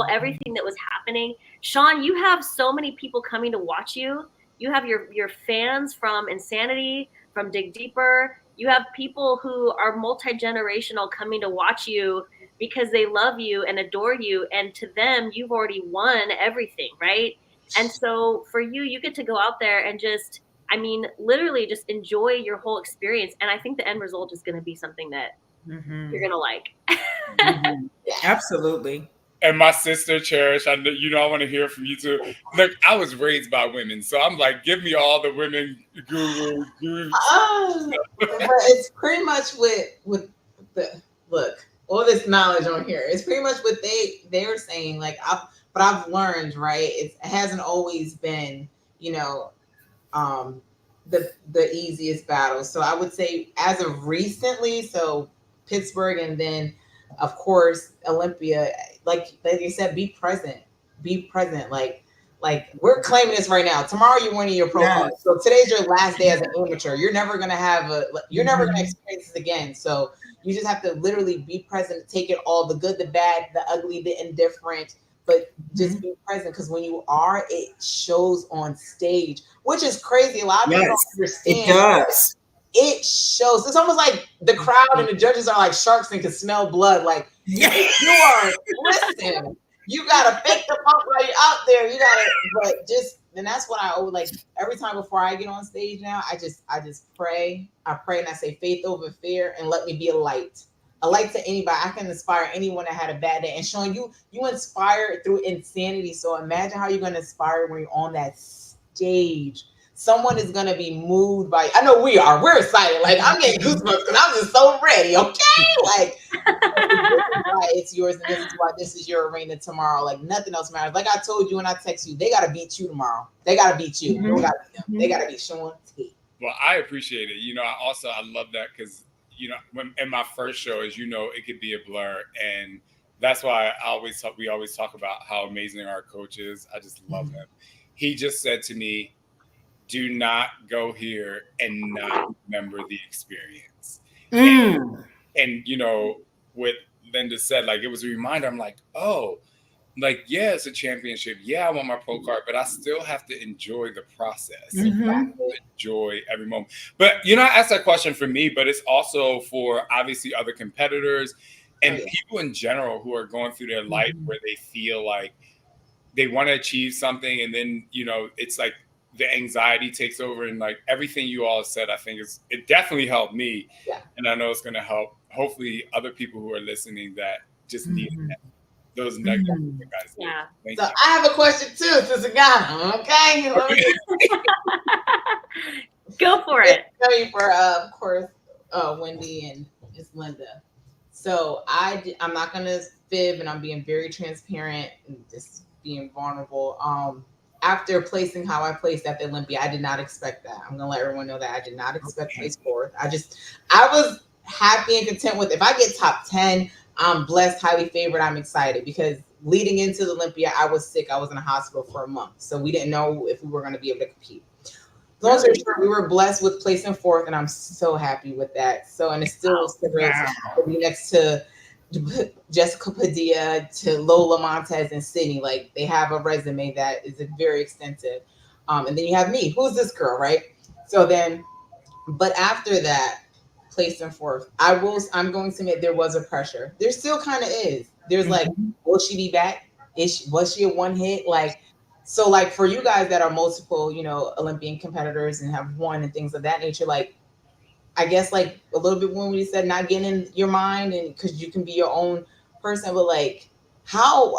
everything that was happening. Shaun, you have so many people coming to watch you. You have your fans from Insanity, from Dig Deeper. You have people who are multi-generational coming to watch you because they love you and adore you. And to them, you've already won everything, right? And so for you, you get to go out there and just, I mean, literally just enjoy your whole experience. And I think the end result is going to be something that you're going to like. Absolutely. And my sister, Cherish, I want to hear from you too. Look, I was raised by women, so I'm like, give me all the women gurus. But it's pretty much with the look, all this knowledge on here. It's pretty much what they were saying. Like, I've learned, right? It hasn't always been, the easiest battle. So I would say, as of recently, so Pittsburgh, and then of course Olympia. Like you said, be present. Like we're claiming this right now. Tomorrow you're winning your pro card. So today's your last day as an amateur. You're never gonna experience this again. So you just have to literally be present, take it all, the good, the bad, the ugly, the indifferent, but just be present, because when you are, it shows on stage, which is crazy. A lot of people don't understand. It does. It shows. It's almost like the crowd and the judges are like sharks and can smell blood. Like, if you are, listen, you gotta fake the pump while you're out there. You gotta, but just, and that's what I always like. Every time before I get on stage now, I just pray. I pray and I say faith over fear, and let me be a light a light to anybody. I can inspire anyone that had a bad day. And Shaun, you inspire through insanity. So imagine how you're going to inspire when you're on that stage. Someone is going to be moved by, I know we are. We're excited. Like, I'm getting goosebumps because I'm just so ready. Okay. Like, it's yours. And this is why this is your arena tomorrow. Like, nothing else matters. Like I told you when I text you, they got to beat you tomorrow. They got to beat you. Mm-hmm. They got to beat Shaun T. Well, I appreciate it. You know, I love that because, you know, when in my first show, as you know, it could be a blur. And that's why we always talk about how amazing our coach is. I just love him. He just said to me, do not go here and not remember the experience. And, you know, what Lenda said, like, it was a reminder. I'm like, oh, like, yeah, it's a championship. Yeah, I want my pro card, but I still have to enjoy the process. I have to enjoy every moment. But, you know, I asked that question for me, but it's also for obviously other competitors and people in general who are going through their life where they feel like they want to achieve something. And then, you know, it's like the anxiety takes over, and like everything you all said, I think it definitely helped me. Yeah. And I know it's going to help hopefully other people who are listening that just need that. Those nuggets, guys. Yeah. So I have a question too, to Sagana. Okay. Go for it. For of course, Wendy and Miss Lenda. So I'm not gonna fib, and I'm being very transparent and just being vulnerable. After placing how I placed at the Olympia, I did not expect that. I'm gonna let everyone know that I did not expect to place fourth. I was happy and content with, if I get top 10, I'm blessed, highly favored. I'm excited because leading into the Olympia, I was sick. I was in a hospital for a month. So we didn't know if we were going to be able to compete. Long story short, we were blessed with placing fourth, and I'm so happy with that. So, and it's still to be next to Jessica Padilla, to Lola Montez and Sydney. Like, they have a resume that is very extensive. And then you have me. Who's this girl, right? So then, but after that, placed in fourth, I'm going to admit there was a pressure. There still kind of is. There's like, will she be back? Was she a one hit? Like, so like for you guys that are multiple, you know, Olympian competitors and have won and things of that nature, like, I guess like a little bit when we said not getting in your mind, and because you can be your own person, but like how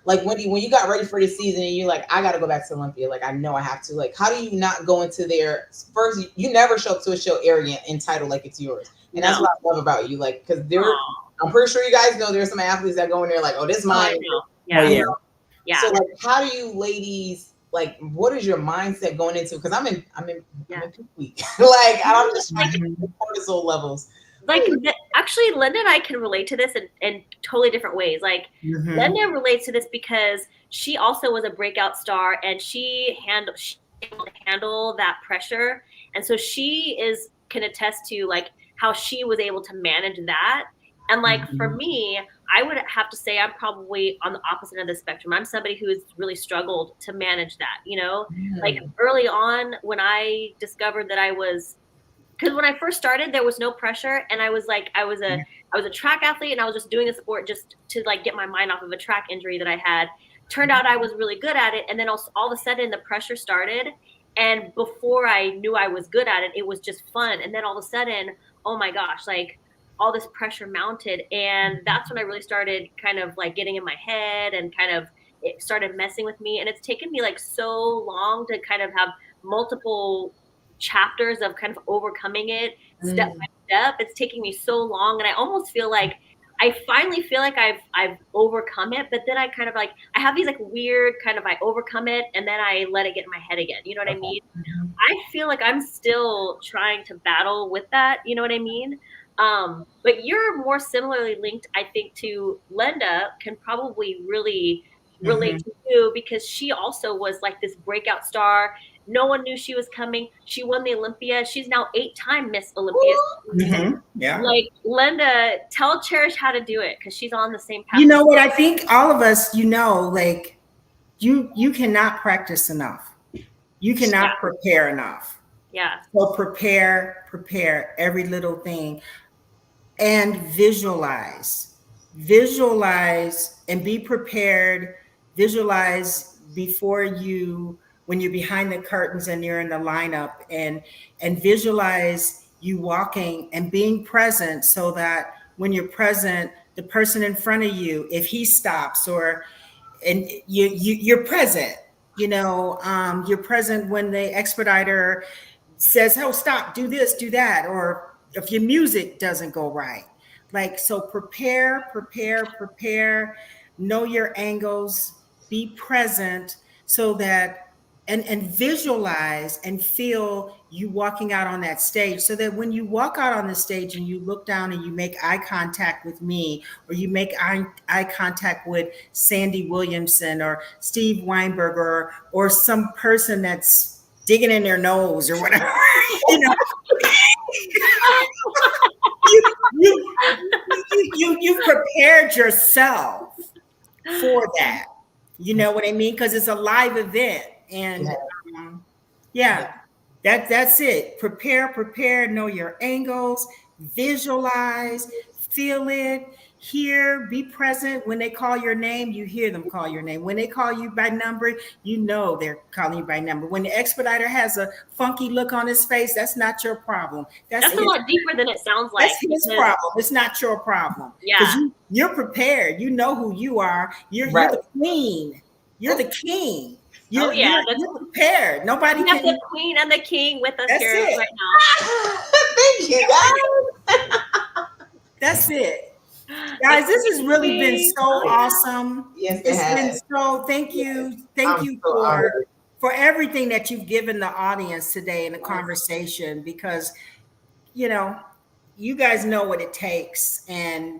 Wendy, when you got ready for this season and you're like, I got to go back to Olympia. Like, I know I have to. Like, how do you not go into there first? You never show up to a show arrogant, entitled like it's yours. And that's what I love about you. Like, because I'm pretty sure you guys know there's some athletes that go in there like, oh, this is mine. Yeah. So like, how do you ladies, like, what is your mindset going into? Because I'm in peak week. Like, I'm just trying to get the cortisol levels. Like, actually, Lenda and I can relate to this in totally different ways. Like, Lenda relates to this because she also was a breakout star, and she able to handle that pressure. And so she can attest to like how she was able to manage that. And like for me, I would have to say I'm probably on the opposite end of the spectrum. I'm somebody who has really struggled to manage that, you know, like early on when I discovered that because when I first started, there was no pressure. And I was a track athlete, and I was just doing the sport just to like get my mind off of a track injury that I had. Turned out I was really good at it. And then all of a sudden the pressure started. And before I knew I was good at it, it was just fun. And then all of a sudden, oh my gosh, like all this pressure mounted. And that's when I really started kind of like getting in my head, and kind of it started messing with me. And it's taken me like so long to kind of have multiple chapters of kind of overcoming it step by step. It's taking me so long, and I almost feel like I finally feel like I've overcome it, but then I kind of like I have these like weird kind of I overcome it and then I let it get in my head again. You know what I mean? I feel like I'm still trying to battle with that. You know what I mean? But you're more similarly linked, I think, to Lenda. Can probably really relate to you because she also was like this breakout star. No one knew she was coming. She won the Olympia. She's now 8-time Miss Olympia. Yeah. Like, Lenda, tell Cherish how to do it because she's on the same path. You know what? I think all of us, you know, like you cannot practice enough. You cannot prepare enough. Yeah. So prepare every little thing, and visualize and be prepared. Visualize before when you're behind the curtains and you're in the lineup, and visualize you walking and being present, so that when you're present, the person in front of you, if he stops and you're present, you're present when the expediter says, oh, stop, do this, do that, or if your music doesn't go right. Like, so prepare, know your angles, be present, so that, and visualize and feel you walking out on that stage, so that when you walk out on the stage and you look down and you make eye contact with me, or you make eye contact with Sandy Williamson or Steve Weinberger, or some person that's digging in their nose or whatever, you've prepared yourself for that. You know what I mean? Because it's a live event. And that's it. Prepare, know your angles, visualize, feel it, hear, be present. When they call your name, you hear them call your name. When they call you by number, you know they're calling you by number. When the expediter has a funky look on his face, that's not your problem. That's a lot deeper than it sounds like. That's his problem. It's not your problem. Yeah. Because you're prepared. You know who you are. You're the queen. You're the king. You're prepared. Nobody can. The queen and the king with us here right now. Thank you, guys. That's it, guys. This has really been so awesome. Yes, it's been so. Thank you for everything that you've given the audience today in the conversation, because you guys know what it takes, and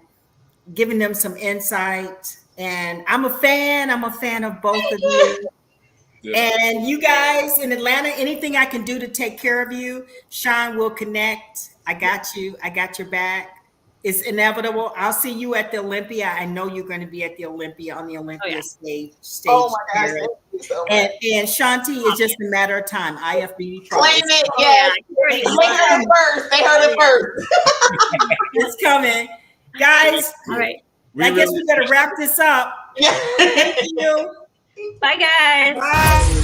giving them some insight. And I'm a fan of both of you. Yeah. And you guys in Atlanta, anything I can do to take care of you, Shaun will connect. I got you. I got your back. It's inevitable. I'll see you at the Olympia. I know you're going to be at the Olympia, on the Olympia stage. Oh my gosh. Thank you so much. And Shaun T is just a matter of time. IFBB. Claim it, yes. They heard it first. They heard it first. It's coming. Guys. All right. I guess we better wrap this up. Thank you. Bye, guys. Bye.